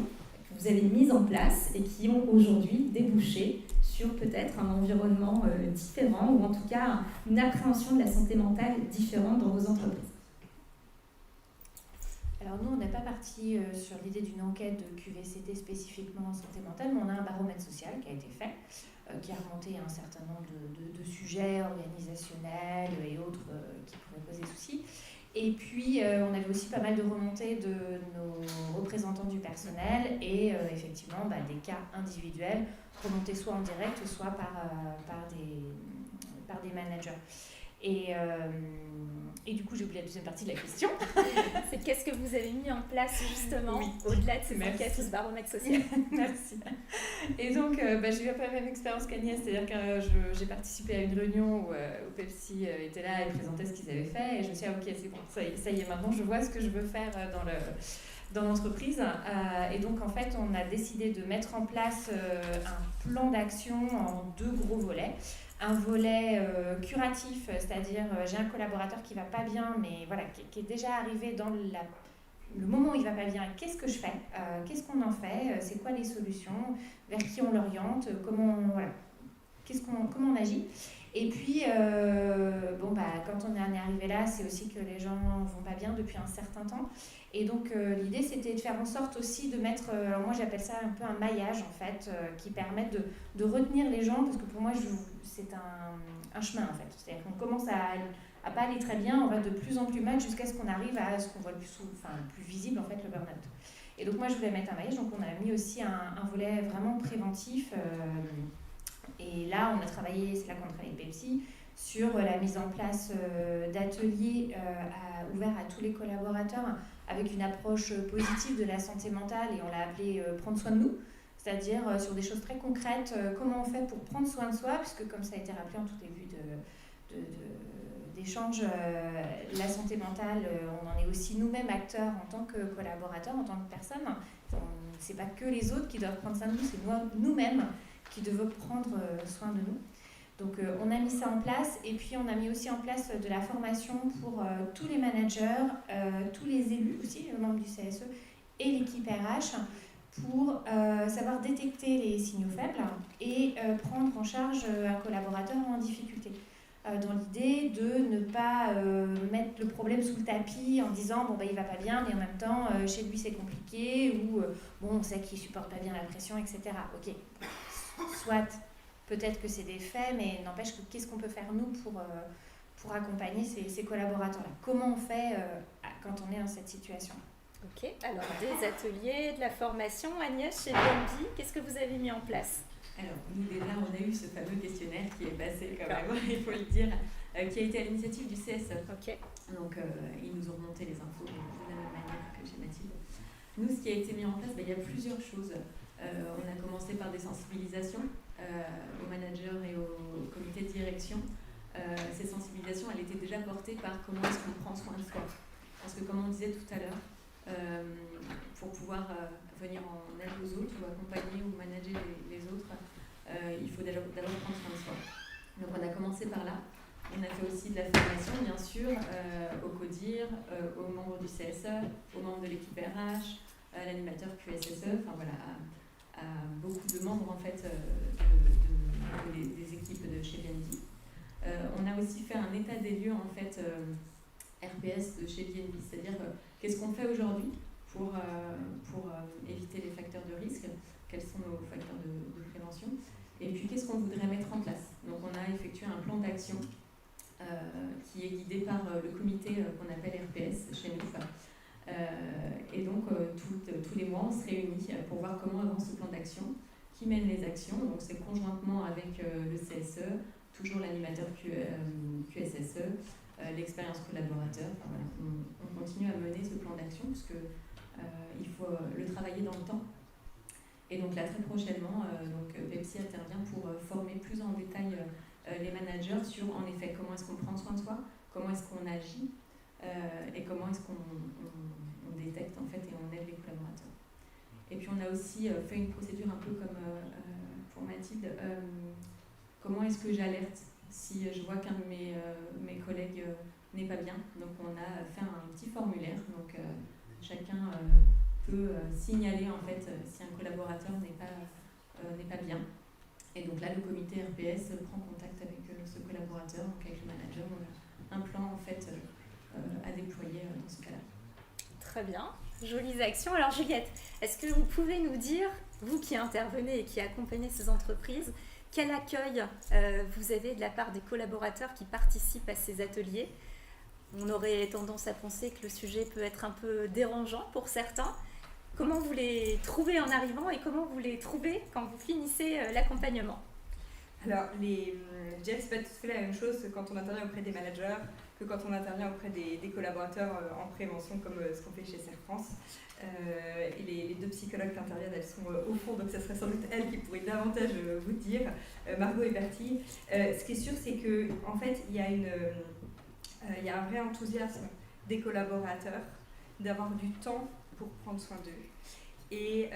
que vous avez mises en place et qui ont aujourd'hui débouché sur peut-être un environnement différent ou en tout cas une appréhension de la santé mentale différente dans vos entreprises? Alors nous, on n'est pas parti sur l'idée d'une enquête de QVCT spécifiquement en santé mentale, mais on a un baromètre social qui a été fait, qui a remonté un certain nombre de sujets organisationnels et autres qui pourraient poser souci. Et puis, on avait aussi pas mal de remontées de nos représentants du personnel et effectivement des cas individuels remontés soit en direct, soit par des managers. Et du coup, j'ai oublié la deuxième partie de la question. C'est qu'est-ce que vous avez mis en place justement Oui. au-delà de ces enquêtes ou ce baromètre social. Merci. Et donc, j'ai eu un peu la même expérience qu'Agnès, c'est-à-dire que j'ai participé à une réunion où Pepsi était là et présentait ce qu'ils avaient fait, et je me suis dit, ok, c'est bon, ça y est, maintenant je vois ce que je veux faire dans l'entreprise. Et donc, en fait, on a décidé de mettre en place un plan d'action en 2 gros volets. Un volet curatif, c'est-à-dire j'ai un collaborateur qui ne va pas bien, mais voilà, qui est déjà arrivé dans le moment où il ne va pas bien. Qu'est-ce que je fais, qu'est-ce qu'on en fait, c'est quoi les solutions, vers qui on l'oriente, comment on agit. Et puis, quand on est arrivé là, c'est aussi que les gens ne vont pas bien depuis un certain temps. Et donc, l'idée, c'était de faire en sorte aussi de mettre, alors moi j'appelle ça un peu un maillage en fait, qui permette de retenir les gens, parce que pour moi, c'est un chemin en fait. C'est-à-dire qu'on commence à pas aller très bien, on va de plus en plus mal jusqu'à ce qu'on arrive à ce qu'on voit le plus visible en fait, le burn-out. Et donc moi, je voulais mettre un maillage, donc on a mis aussi un volet vraiment préventif. Et là, on a travaillé, c'est là qu'on a travaillé avec Pepsi, sur la mise en place d'ateliers ouverts à tous les collaborateurs avec une approche positive de la santé mentale, et on l'a appelé prendre soin de nous, c'est-à-dire sur des choses très concrètes, comment on fait pour prendre soin de soi, puisque comme ça a été rappelé en tout début d'échange, la santé mentale, on en est aussi nous-mêmes acteurs en tant que collaborateurs, en tant que personnes. C'est pas que les autres qui doivent prendre soin de nous, c'est nous-mêmes qui devons prendre soin de nous. Donc on a mis ça en place, et puis on a mis aussi en place de la formation pour tous les managers, tous les élus aussi, les membres du CSE et l'équipe RH, pour savoir détecter les signaux faibles et prendre en charge un collaborateur en difficulté. Dans l'idée de ne pas mettre le problème sous le tapis en disant il va pas bien, mais en même temps chez lui c'est compliqué, ou on sait qu'il supporte pas bien la pression, etc. Ok, soit peut-être que c'est des faits, mais n'empêche que qu'est-ce qu'on peut faire nous pour accompagner ces collaborateurs-là? Comment on fait quand on est dans cette situation? Ok, alors des ateliers, de la formation. Agnès, chez BNB, qu'est-ce que vous avez mis en place? Alors, nous déjà, on a eu ce fameux questionnaire qui est passé quand même, il faut le dire, qui a été à l'initiative du CSE. Ok. Donc, ils nous ont remonté les infos de la même manière que chez Mathilde. Nous, ce qui a été mis en place, il y a plusieurs choses. On a commencé par des sensibilisations aux managers et au comité de direction. Ces sensibilisations, elles étaient déjà portées par comment est-ce qu'on prend soin de soi. Parce que comme on disait tout à l'heure, pour pouvoir venir en aide aux autres ou accompagner ou manager les autres, il faut d'abord prendre soin de soi. Donc on a commencé par là. On a fait aussi de la formation, bien sûr, au CODIR, aux membres du CSE, aux membres de l'équipe RH, à l'animateur QSSE, enfin voilà, à beaucoup de membres en fait des équipes de chez BNB. On a aussi fait un état des lieux en fait RPS de chez BNB, c'est-à-dire qu'est-ce qu'on fait aujourd'hui pour éviter les facteurs de risque, quels sont nos facteurs de prévention, et puis qu'est-ce qu'on voudrait mettre en place. Donc on a effectué un plan d'action qui est guidé par le comité qu'on appelle RPS chez nous. Et donc tous les mois on se réunit pour voir comment avance ce plan d'action, qui mène les actions. Donc c'est conjointement avec le CSE, toujours l'animateur QSSE, l'expérience collaborateur. Enfin, voilà, on continue à mener ce plan d'action parce que il faut le travailler dans le temps. Et donc là très prochainement, Pepsi intervient pour former plus en détail les managers sur en effet comment est-ce qu'on prend soin de soi, comment est-ce qu'on agit et comment est-ce qu'on détecte en fait et on aide les collaborateurs. Et puis on a aussi fait une procédure un peu comme pour Mathilde, comment est-ce que j'alerte si je vois qu'un de mes collègues n'est pas bien. Donc on a fait un petit formulaire, donc chacun peut signaler en fait si un collaborateur n'est pas bien. Et donc là le comité RPS prend contact avec ce collaborateur, donc avec le manager. On a un plan en fait à déployer dans ce cas-là. Très bien, jolies actions. Alors Juliette, est-ce que vous pouvez nous dire, vous qui intervenez et qui accompagnez ces entreprises, quel accueil vous avez de la part des collaborateurs qui participent à ces ateliers? On aurait tendance à penser que le sujet peut être un peu dérangeant pour certains. Comment vous les trouvez en arrivant et comment vous les trouvez quand vous finissez l'accompagnement? Alors, je dirais que c'est pas tout à fait la même chose quand on intervient auprès des managers que quand on intervient auprès des collaborateurs en prévention, comme ce qu'on fait chez Serre France. Et les deux psychologues qui interviennent, elles sont au fond, donc ça serait sans doute elles qui pourraient davantage vous dire, Margot et Bertie. Ce qui est sûr, c'est qu'en fait, il y a un vrai enthousiasme des collaborateurs d'avoir du temps pour prendre soin d'eux. Et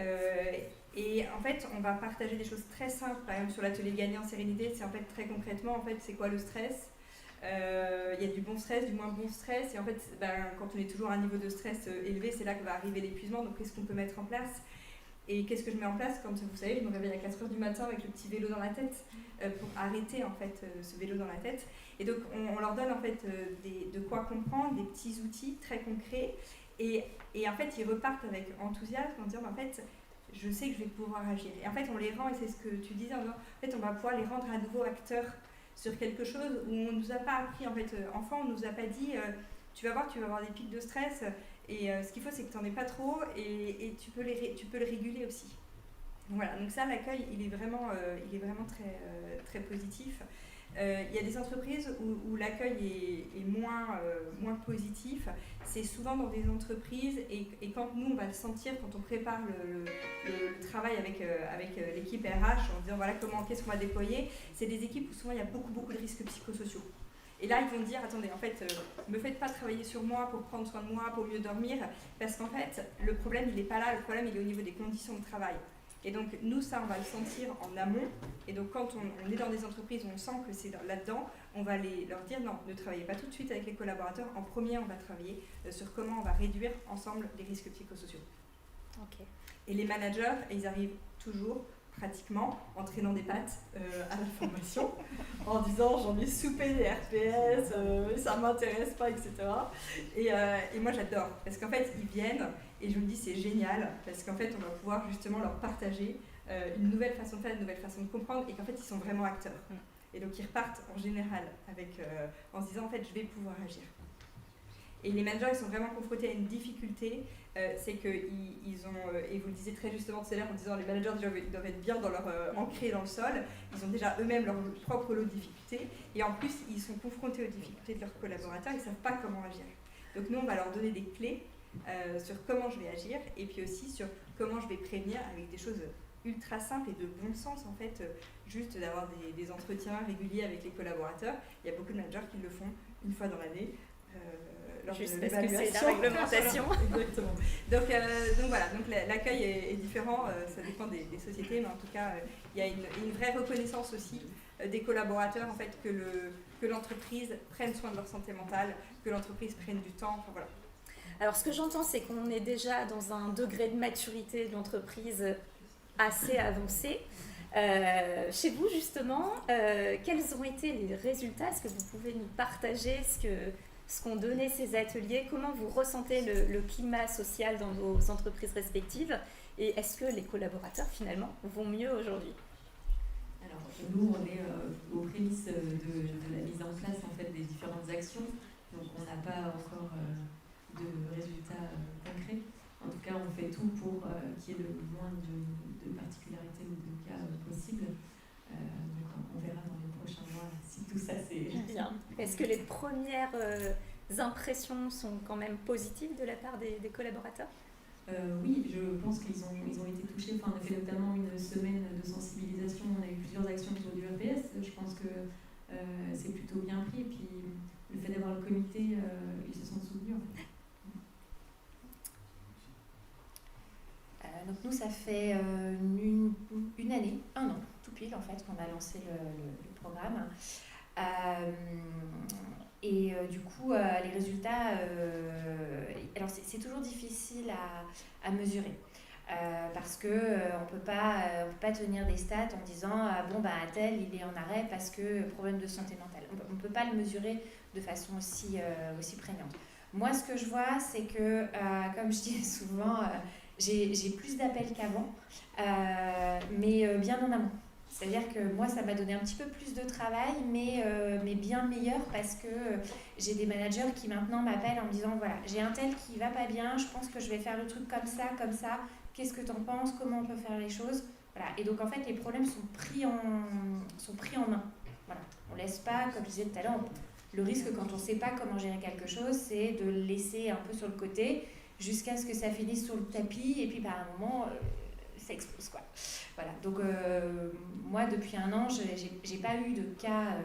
en fait, on va partager des choses très simples, par exemple sur l'atelier gagnant sérénité, c'est en fait très concrètement, en fait, c'est quoi le stress? Il y a du bon stress, du moins bon stress, et en fait, quand on est toujours à un niveau de stress élevé, c'est là que va arriver l'épuisement, donc qu'est-ce qu'on peut mettre en place? Et qu'est-ce que je mets en place quand, vous savez, je me réveille à 4h du matin avec le petit vélo dans la tête, pour arrêter en fait ce vélo dans la tête. Et donc on leur donne en fait de quoi comprendre, des petits outils très concrets, et en fait ils repartent avec enthousiasme en disant en fait je sais que je vais pouvoir agir. Et en fait on les rend, et c'est ce que tu disais, en fait on va pouvoir les rendre à nouveau acteurs sur quelque chose où on nous a pas appris, en fait enfant on nous a pas dit tu vas voir des pics de stress, et ce qu'il faut c'est que tu n'en aies pas trop, et tu peux le réguler aussi. Voilà, donc ça l'accueil il est vraiment très, très positif. Il y a des entreprises où l'accueil est moins positif. C'est souvent dans des entreprises, et quand nous on va le sentir, quand on prépare le travail avec l'équipe RH en disant voilà qu'est-ce qu'on va déployer, c'est des équipes où souvent il y a beaucoup de risques psychosociaux. Et là, ils vont dire, attendez, en fait, me faites pas travailler sur moi pour prendre soin de moi, pour mieux dormir, parce qu'en fait, le problème, il n'est pas là, le problème, il est au niveau des conditions de travail. Et donc, nous, ça, on va le sentir en amont. Et donc, quand on est dans des entreprises où on sent que c'est là-dedans, on va leur dire, non, ne travaillez pas tout de suite avec les collaborateurs. En premier, on va travailler sur comment on va réduire ensemble les risques psychosociaux. Okay. Et les managers, ils arrivent toujours, pratiquement, en traînant des pattes à la formation, en disant j'en ai soupé des RPS, ça m'intéresse pas, etc. Et moi j'adore, parce qu'en fait ils viennent et je me dis c'est génial, parce qu'en fait on va pouvoir justement leur partager une nouvelle façon de faire, une nouvelle façon de comprendre, et qu'en fait ils sont vraiment acteurs. Et donc ils repartent en général en se disant en fait je vais pouvoir agir. Et les managers ils sont vraiment confrontés à une difficulté, c'est qu'ils ont, et vous le disiez très justement tout à l'heure en disant les managers déjà ils doivent être bien dans ancrés dans le sol, ils ont déjà eux-mêmes leur propre lot de difficultés, et en plus ils sont confrontés aux difficultés de leurs collaborateurs, ils ne savent pas comment agir. Donc nous on va leur donner des clés sur comment je vais agir, et puis aussi sur comment je vais prévenir avec des choses ultra simples et de bon sens en fait, juste d'avoir des entretiens réguliers avec les collaborateurs. Il y a beaucoup de managers qui le font une fois dans l'année. Juste parce que c'est la réglementation. Exactement. Donc voilà, donc l'accueil est différent, ça dépend des sociétés, mais en tout cas, il y a une vraie reconnaissance aussi des collaborateurs, en fait, que l'entreprise prenne soin de leur santé mentale, que l'entreprise prenne du temps, enfin, voilà. Alors ce que j'entends, c'est qu'on est déjà dans un degré de maturité de l'entreprise assez avancé. Chez vous, justement, quels ont été les résultats? Est-ce que vous pouvez nous partager ce qu'ont donné ces ateliers? Comment vous ressentez le climat social dans vos entreprises respectives? Et est-ce que les collaborateurs, finalement, vont mieux aujourd'hui? Alors, nous, on est aux prémices de la mise en place en fait, des différentes actions. Donc, on n'a pas encore de résultats concrets. En tout cas, on fait tout pour qu'il y ait le moins de particularités ou de cas possibles. Donc, on verra dans les prochains mois si tout ça c'est... Bien. Est-ce que les premières impressions sont quand même positives de la part des collaborateurs? Oui, je pense qu'ils ont été touchés. Enfin, on a fait notamment une semaine de sensibilisation. On a eu plusieurs actions autour du RPS. Je pense que c'est plutôt bien pris. Et puis, le fait d'avoir le comité, ils se sont soutenus. En fait. Donc nous, ça fait une année, un an, tout pile en fait, qu'on a lancé le programme. Du coup, les résultats, alors c'est toujours difficile à mesurer. Parce que on peut pas tenir des stats en disant un tel il est en arrêt parce que problème de santé mentale. On peut pas le mesurer de façon aussi prégnante. Moi, ce que je vois, c'est que, comme je dis souvent, j'ai plus d'appels qu'avant, mais bien en amont. C'est-à-dire que moi, ça m'a donné un petit peu plus de travail, mais bien meilleur parce que j'ai des managers qui maintenant m'appellent en me disant, voilà, j'ai un tel qui va pas bien, je pense que je vais faire le truc comme ça, qu'est-ce que tu en penses, comment on peut faire les choses, voilà. Et donc, en fait, les problèmes sont pris en main. Voilà. On ne laisse pas, comme je disais tout à l'heure, le risque quand on ne sait pas comment gérer quelque chose, c'est de le laisser un peu sur le côté jusqu'à ce que ça finisse sur le tapis et puis par un moment, ça explose, quoi. Voilà, donc moi depuis 1 an, j'ai pas eu de cas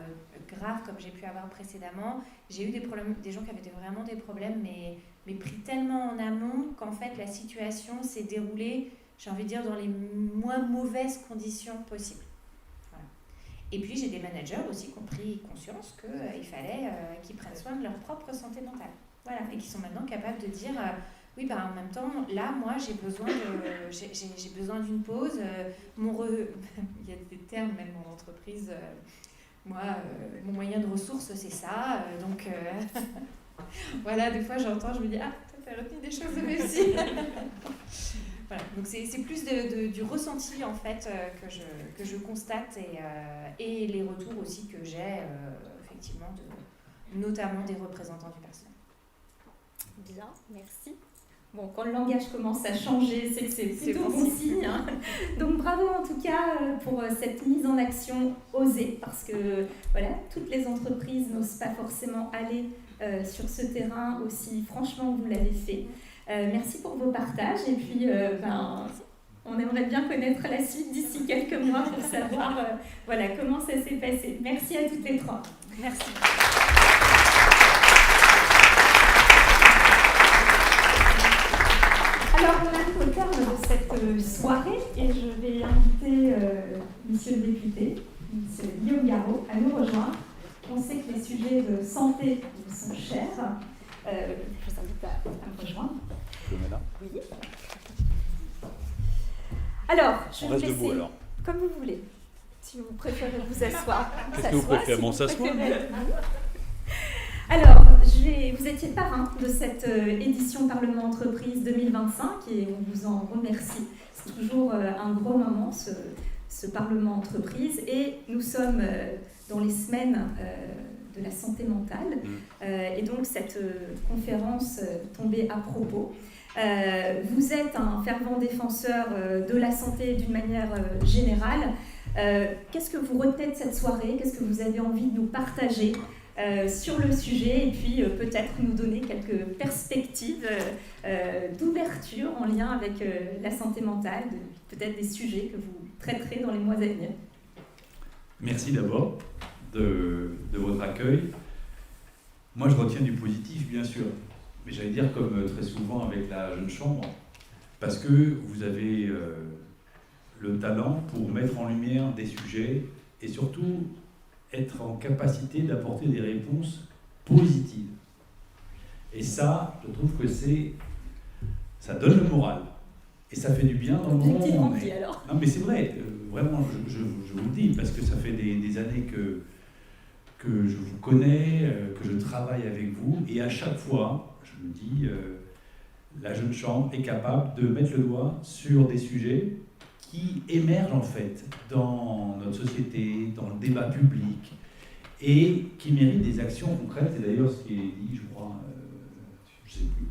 graves comme j'ai pu avoir précédemment. J'ai eu des problèmes, des gens qui avaient vraiment des problèmes, mais pris tellement en amont qu'en fait la situation s'est déroulée, j'ai envie de dire, dans les moins mauvaises conditions possibles. Voilà. Et puis j'ai des managers aussi qui ont pris conscience qu'il fallait qu'ils prennent soin de leur propre santé mentale. Voilà, et qui sont maintenant capables de dire... oui, bah, en même temps, là, moi, j'ai besoin d'une pause. Il y a des termes, même en entreprise. Mon moyen de ressources, c'est ça. Donc, voilà, des fois, j'entends, je me dis, ah, t'as retenu des choses de réussir. Voilà, donc c'est plus du ressenti, en fait, que je constate et les retours aussi que j'ai, effectivement, notamment des représentants du personnel. Bien, merci. Bon, quand le langage commence à changer, c'est que c'est plutôt bon signe. Hein. Donc bravo en tout cas pour cette mise en action osée, parce que voilà, toutes les entreprises n'osent pas forcément aller sur ce terrain aussi franchement que vous l'avez fait. Merci pour vos partages et puis on aimerait bien connaître la suite d'ici quelques mois pour savoir voilà, comment ça s'est passé. Merci à toutes les 3. Merci. Alors, on arrive au terme de cette soirée et je vais inviter Monsieur le député, Monsieur Guillaume Garot, à nous rejoindre. On sait que les sujets de santé vous sont chers. Je vous invite à me rejoindre. Je mets là. Oui. Alors, je on vais vous reste laisser debout alors. comme vous voulez. Si vous préférez vous asseoir, Qu'est-ce que vous préférez, bon, s'asseoir? Alors, vous étiez parrain de cette édition Parlement Entreprise 2025 et on vous en remercie. C'est toujours un gros moment, ce Parlement Entreprise. Et nous sommes dans les semaines de la santé mentale. Et donc, cette conférence tombait à propos. Vous êtes un fervent défenseur de la santé d'une manière générale. Qu'est-ce que vous retenez de cette soirée? Qu'est-ce que vous avez envie de nous partager sur le sujet et puis peut-être nous donner quelques perspectives d'ouverture en lien avec la santé mentale, peut-être des sujets que vous traiterez dans les mois à venir. Merci d'abord de votre accueil. Moi, je retiens du positif, bien sûr, mais j'allais dire comme très souvent avec la Jeune Chambre, parce que vous avez le talent pour mettre en lumière des sujets et surtout être en capacité d'apporter des réponses positives. Et ça, je trouve que ça donne le moral. Et ça fait du bien dans le moment où on est. Alors. Non mais c'est vrai, vraiment, je vous le dis, parce que ça fait des années que je vous connais, que je travaille avec vous, et à chaque fois, je me dis, la Jeune Chambre est capable de mettre le doigt sur des sujets qui émergent en fait dans notre société, dans le débat public, et qui méritent des actions concrètes. C'est d'ailleurs ce qui est dit, je crois, je ne sais plus,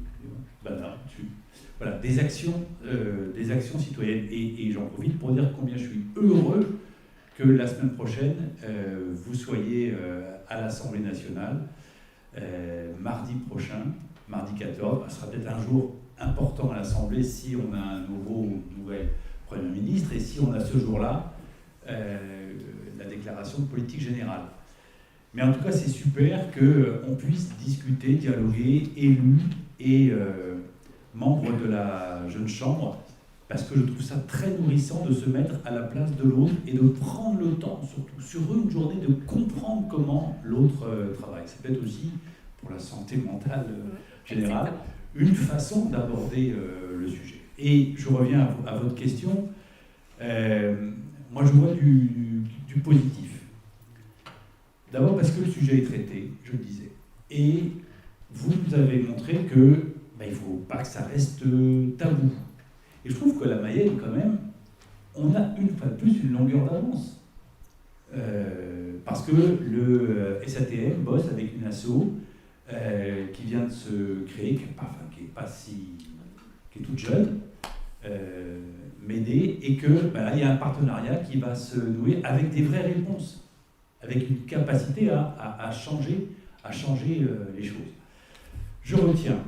voilà, des actions citoyennes. Et j'en profite pour dire combien je suis heureux que la semaine prochaine, vous soyez à l'Assemblée nationale, mardi prochain, mardi 14. Ce sera peut-être un jour important à l'Assemblée si on a un nouvel Premier ministre et si on a ce jour-là la déclaration de politique générale. Mais en tout cas, c'est super qu'on puisse discuter, dialoguer, élus et membres de la Jeune Chambre, parce que je trouve ça très nourrissant de se mettre à la place de l'autre et de prendre le temps, surtout sur une journée, de comprendre comment l'autre travaille. C'est peut-être aussi, pour la santé mentale générale, une façon d'aborder le sujet. Et je reviens à votre question. Moi, je vois du positif. D'abord parce que le sujet est traité, je le disais. Et vous nous avez montré que il ne faut pas que ça reste tabou. Et je trouve que la Mayenne, quand même, on a une fois de plus une longueur d'avance. Parce que le SATM bosse avec une asso qui vient de se créer, qui est toute jeune, Médée, et que il y a un partenariat qui va se nouer avec des vraies réponses, avec une capacité à changer les choses. Je retiens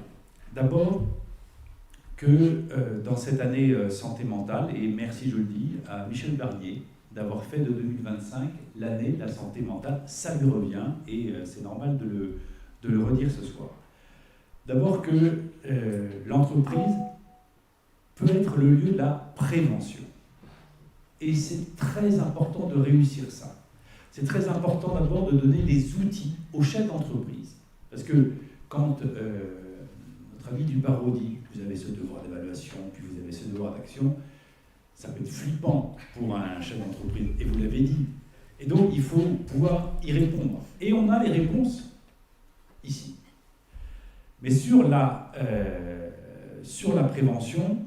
d'abord que dans cette année santé mentale, et merci, je le dis, à Michel Barnier d'avoir fait de 2025 l'année de la santé mentale, ça lui revient, et c'est normal de le redire ce soir. D'abord que l'entreprise peut être le lieu de la prévention. Et c'est très important de réussir ça. C'est très important d'abord de donner les outils aux chefs d'entreprise. Parce que quand notre ami Dubarreau dit que vous avez ce devoir d'évaluation, puis vous avez ce devoir d'action, ça peut être flippant pour un chef d'entreprise, et vous l'avez dit. Et donc, il faut pouvoir y répondre. Et on a les réponses ici. Mais sur la prévention,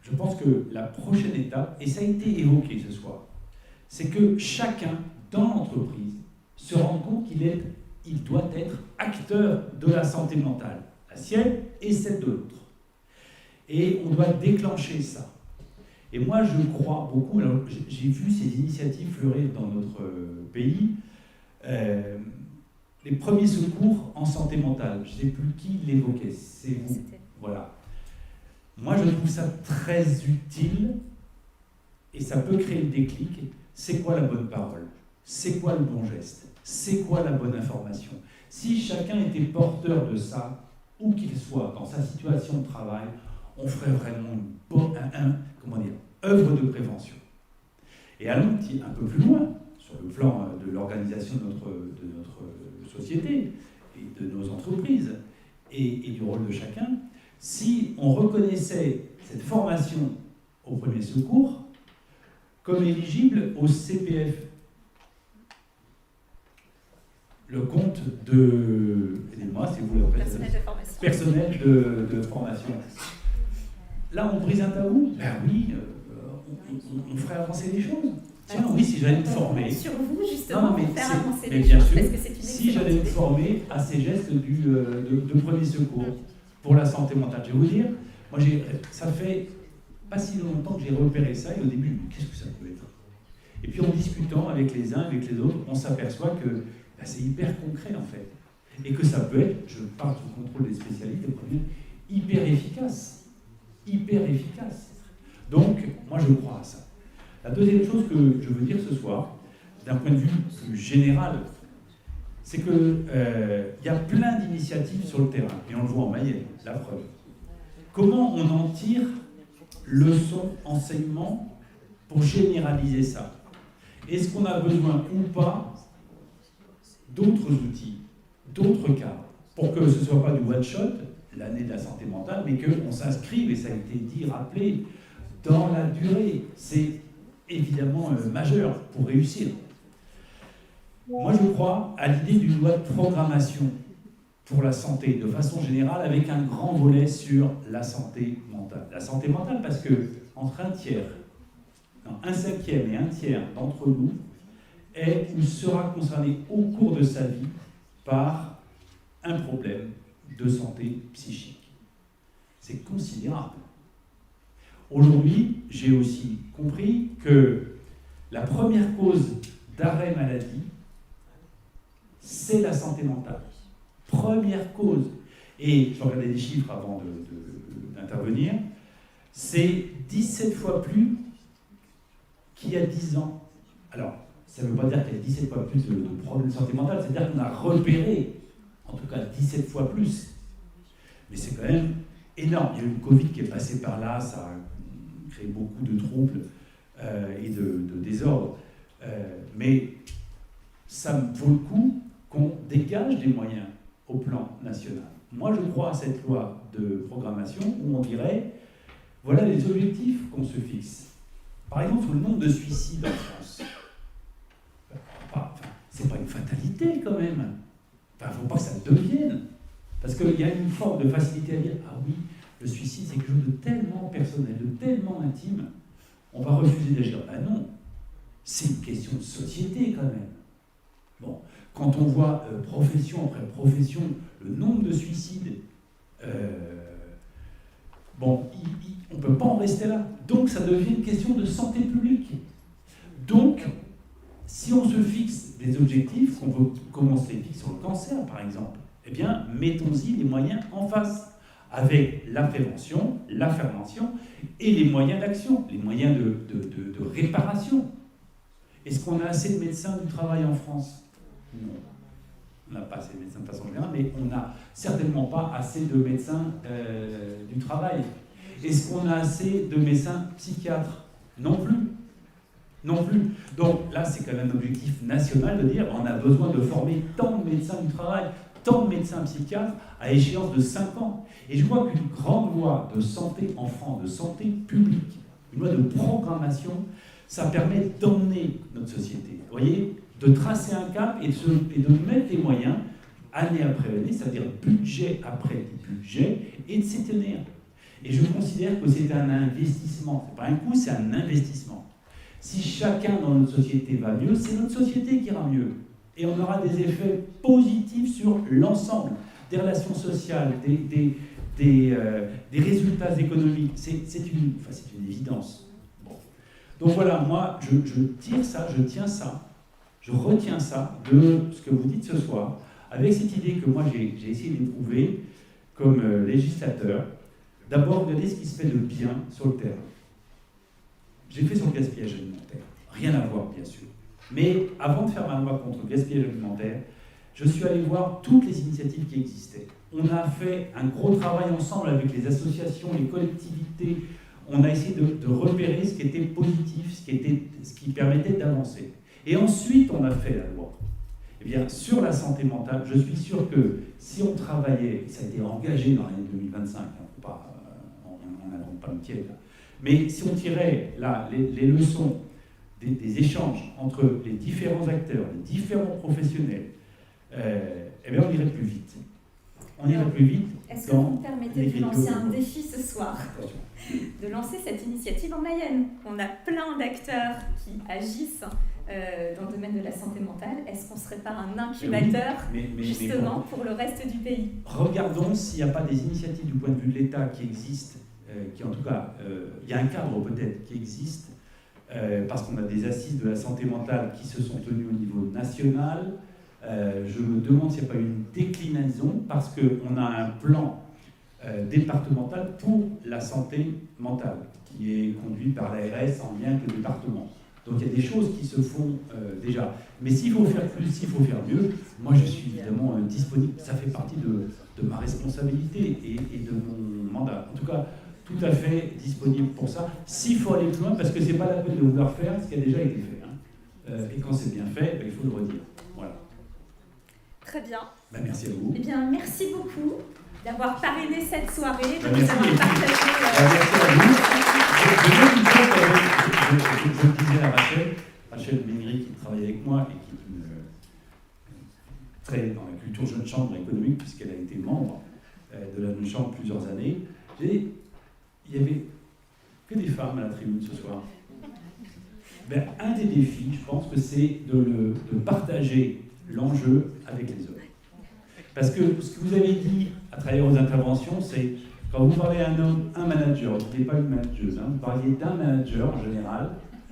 je pense que la prochaine étape, et ça a été évoqué ce soir, c'est que chacun dans l'entreprise se rend compte qu'il doit être acteur de la santé mentale, la sienne et celle de l'autre. Et on doit déclencher ça. Et moi, je crois beaucoup, alors j'ai vu ces initiatives fleurir dans notre pays, les premiers secours en santé mentale. Je ne sais plus qui l'évoquait, c'est vous. Voilà. Moi, je trouve ça très utile, et ça peut créer le déclic. C'est quoi la bonne parole? C'est quoi le bon geste? C'est quoi la bonne information? Si chacun était porteur de ça, où qu'il soit, dans sa situation de travail, on ferait vraiment une œuvre de prévention. Et allons un peu plus loin, sur le plan de l'organisation de notre société et de nos entreprises, et du rôle de chacun. Si on reconnaissait cette formation au premier secours comme éligible au CPF, le compte de, aidez-moi si vous le personnel de formation. Là, on brise un tabou. Ben oui, on ferait avancer les choses. Tiens, oui, si j'allais me former. Sur vous, justement, pour faire avancer les bien choses, sûr, parce que c'est une si j'allais me former à ces gestes de premier secours pour la santé mentale. Je vais vous dire, moi, ça fait pas si longtemps que j'ai repéré ça, et au début, qu'est-ce que ça peut être? Et puis en discutant avec les uns, avec les autres, on s'aperçoit que c'est hyper concret en fait. Et que ça peut être, je parle sous contrôle des spécialistes, hyper efficace. Hyper efficace. Donc, moi je crois à ça. La deuxième chose que je veux dire ce soir, d'un point de vue plus général, c'est qu'il y a plein d'initiatives sur le terrain, et on le voit en Mayenne, la preuve. Comment on en tire leçon, enseignement pour généraliser ça? Est-ce qu'on a besoin ou pas d'autres outils, d'autres cas, pour que ce ne soit pas du one-shot, l'année de la santé mentale, mais qu'on s'inscrive, et ça a été dit, rappelé, dans la durée. C'est évidemment majeur pour réussir. Moi, je crois à l'idée d'une loi de programmation pour la santé, de façon générale, avec un grand volet sur la santé mentale. La santé mentale, parce que entre un cinquième et un tiers d'entre nous est ou sera concerné au cours de sa vie par un problème de santé psychique. C'est considérable. Aujourd'hui, j'ai aussi compris que la première cause d'arrêt maladie, c'est la santé mentale. Première cause. Et je regardais les chiffres avant d'intervenir, c'est 17 fois plus qu'il y a 10 ans. Alors, ça ne veut pas dire qu'il y a 17 fois plus de problèmes de santé mentale, c'est-à-dire qu'on a repéré, en tout cas 17 fois plus. Mais c'est quand même énorme. Il y a eu le Covid qui est passé par là, ça a créé beaucoup de troubles et de désordres. Mais ça me vaut le coup qu'on dégage des moyens au plan national. Moi, je crois à cette loi de programmation où on dirait, voilà les objectifs qu'on se fixe. Par exemple, sur le nombre de suicides en France. C'est pas une fatalité quand même. Il ne faut pas que ça devienne. Parce qu'il y a une forme de facilité à dire « Ah oui, le suicide, c'est quelque chose de tellement personnel, de tellement intime, on va refuser d'agir. » Ben non, c'est une question de société quand même. Bon, quand on voit profession après profession, le nombre de suicides, on ne peut pas en rester là. Donc ça devient une question de santé publique. Donc, si on se fixe des objectifs, comme on se les fixe sur le cancer par exemple, eh bien, mettons-y les moyens en face, avec la prévention, la formation et les moyens d'action, les moyens de réparation. Est-ce qu'on a assez de médecins du travail en France? Non. On n'a pas assez de médecins de façon générale, mais on n'a certainement pas assez de médecins du travail. Est-ce qu'on a assez de médecins psychiatres? Non plus. Non plus. Donc là, c'est quand même un objectif national de dire on a besoin de former tant de médecins du travail, tant de médecins psychiatres à échéance de 5 ans. Et je vois qu'une grande loi de santé en France, de santé publique, une loi de programmation, ça permet d'emmener notre société. Vous voyez, de tracer un cap et de mettre les moyens, année après année, c'est-à-dire budget après budget, et de s'y tenir. Et je considère que c'est un investissement. C'est pas un coût, c'est un investissement. Si chacun dans notre société va mieux, c'est notre société qui ira mieux. Et on aura des effets positifs sur l'ensemble des relations sociales, des résultats économiques. C'est une évidence. Bon. Donc voilà, moi, je tire ça, je tiens ça, je retiens ça de ce que vous dites ce soir, avec cette idée que moi j'ai essayé d'éprouver comme législateur, d'abord regarder ce qui se fait de bien sur le terrain. J'ai fait sur le gaspillage alimentaire, rien à voir bien sûr. Mais avant de faire ma loi contre le gaspillage alimentaire, je suis allé voir toutes les initiatives qui existaient. On a fait un gros travail ensemble avec les associations, les collectivités. On a essayé de repérer ce qui était positif, ce qui permettait d'avancer. Et ensuite, on a fait la loi. Eh bien, sur la santé mentale, je suis sûr que si on travaillait, ça a été engagé dans l'année 2025, on n'invente pas le pied là, mais si on tirait là, les leçons des échanges entre les différents acteurs, les différents professionnels, eh bien on irait plus vite. On irait plus vite. Est-ce que vous me permettez de lancer un défi ce soir? De lancer cette initiative en Mayenne. On a plein d'acteurs qui agissent dans le domaine de la santé mentale. Est-ce qu'on ne serait pas un incubateur justement pour le reste du pays? Regardons s'il n'y a pas des initiatives du point de vue de l'État qui existent, qui en tout cas, il y a un cadre peut-être qui existe, parce qu'on a des assises de la santé mentale qui se sont tenues au niveau national. Je me demande s'il n'y a pas une déclinaison, parce qu'on a un plan départemental pour la santé mentale, qui est conduit par l'ARS en lien avec le département. Donc il y a des choses qui se font déjà. Mais s'il faut faire plus, s'il faut faire mieux, moi je suis évidemment disponible. Ça fait partie de ma responsabilité et de mon mandat. En tout cas, tout à fait disponible pour ça. S'il faut aller plus loin, parce que c'est pas la peine de vouloir faire ce qui a déjà été fait. Hein. Et quand c'est bien fait, il faut le redire. Voilà. Très bien. Merci à vous. Eh bien, merci beaucoup d'avoir parrainé cette soirée, de nous Merci. avoir partagé. Merci à vous. Je disais à Rachel Ménry qui travaille avec moi et qui est très dans la culture jeune chambre économique, puisqu'elle a été membre de la jeune chambre plusieurs années. Il n'y avait que des femmes à la tribune ce soir. Ben, un des défis, je pense que c'est de partager l'enjeu avec les autres. Parce que ce que vous avez dit à travers vos interventions, c'est quand vous parlez à un homme, un manager, vous n'êtes pas une manageuse, hein, vous parliez d'un manager en général,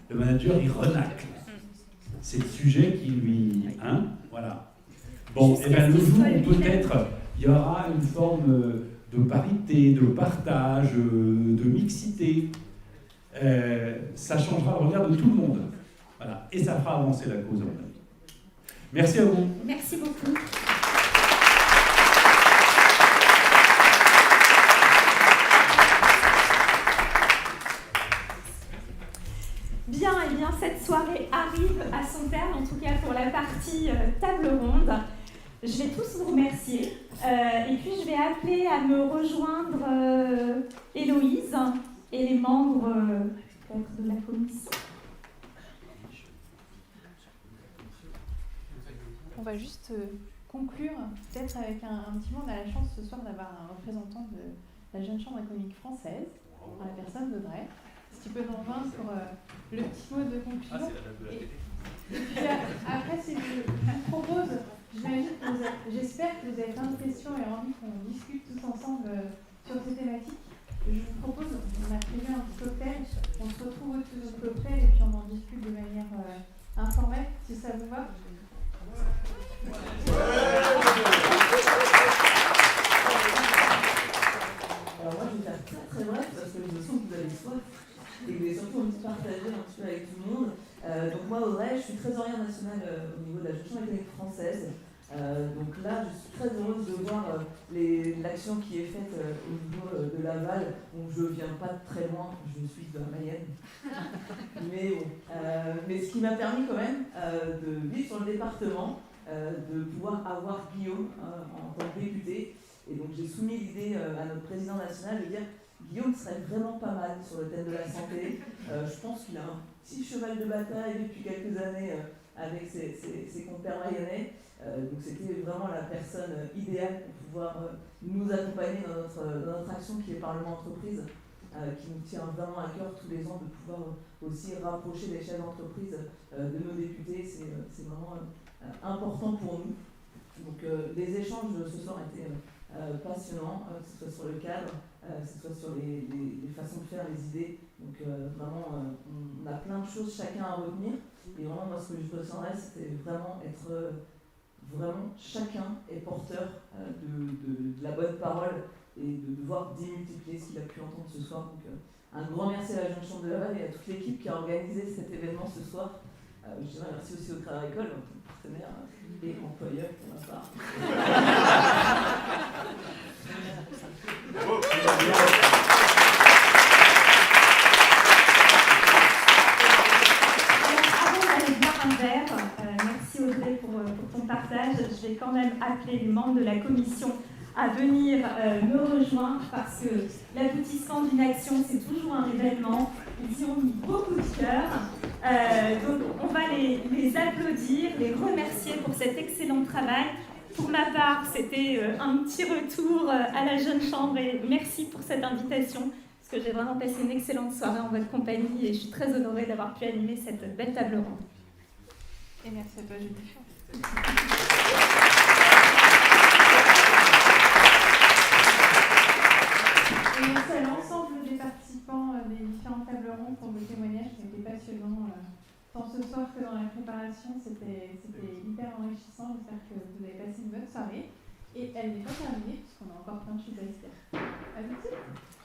le manager il renacle. C'est le sujet qui lui... Hein, voilà. Bon, et bien le jour où peut-être il y aura une forme de parité, de partage, de mixité, ça changera le regard de tout le monde. Voilà. Et ça fera avancer la cause. Merci à vous. Merci beaucoup. Bien, et bien cette soirée arrive à son terme, en tout cas pour la partie table ronde. Je vais tous vous remercier et puis je vais appeler à me rejoindre Héloïse et les membres de la commission. On va juste conclure peut-être avec un petit mot. On a la chance ce soir d'avoir un représentant de la Jeune Chambre économique française, en la personne d'Audrey. Si tu peux nous rejoindre pour le petit mot de conclusion. Ah, c'est la dame de la télé. Et puis après, si je vous propose, j'espère que vous avez plein de questions et envie qu'on discute tous ensemble sur ces thématiques. Je vous propose, on a prévu un petit cocktail, on se retrouve autour du cocktail et puis on en discute de manière informelle, si ça vous va. Alors moi je vais faire très très bref parce que je sens que vous avez soif et que vous avez surtout envie de partager un petit peu avec tout le monde. Donc moi Audrey, je suis trésorière nationale au niveau de la Jeune Chambre économique française. Donc là je suis très heureuse de voir l'action qui est faite au niveau de Laval. Donc je ne viens pas de très loin, je suis de la Mayenne. Mais bon, mais ce qui m'a permis quand même de vivre sur le département, de pouvoir avoir Guillaume en tant que député. Et donc j'ai soumis l'idée à notre président national de dire Guillaume serait vraiment pas mal sur le thème de la santé. Je pense qu'il a un petit cheval de bataille depuis quelques années avec ses compères mayennais. Donc c'était vraiment la personne idéale pour pouvoir nous accompagner dans notre action qui est Parlement Entreprise, qui nous tient vraiment à cœur tous les ans de pouvoir aussi rapprocher les chefs d'entreprise de nos députés. C'est vraiment important pour nous. Donc les échanges ce soir étaient passionnants, que ce soit sur le cadre, que ce soit sur les façons de faire, les idées. Donc vraiment, on a plein de choses chacun à retenir. Et vraiment, moi, ce que je retiendrai, c'était vraiment être vraiment chacun est porteur de la bonne parole et de devoir démultiplier ce qu'il a pu entendre ce soir. Donc un grand merci à la Jeune Chambre de Laval et à toute l'équipe qui a organisé cet événement ce soir. Je dirais merci aussi au Crédit Agricole, notre partenaire et employeur pour ma part. Avant d'aller boire un verre, merci Audrey pour ton partage. Je vais quand même appeler les membres de la commission à venir me rejoindre parce que l'aboutissement d'une action, c'est toujours un événement. Ils y ont mis beaucoup de cœur. Donc on va les applaudir, les remercier pour cet excellent travail. Pour ma part, c'était un petit retour à la Jeune Chambre et merci pour cette invitation parce que j'ai vraiment passé une excellente soirée en votre compagnie et je suis très honorée d'avoir pu animer cette belle table ronde. Et merci à toi, Julie. Et merci à l'ensemble des participants des différentes tables rondes pour vos témoignages qui étaient passionnants tant ce soir que dans la préparation. C'était hyper enrichissant. J'espère que vous avez passé une bonne soirée. Et elle n'est pas terminée puisqu'on a encore plein de choses à se dire. À tout de suite.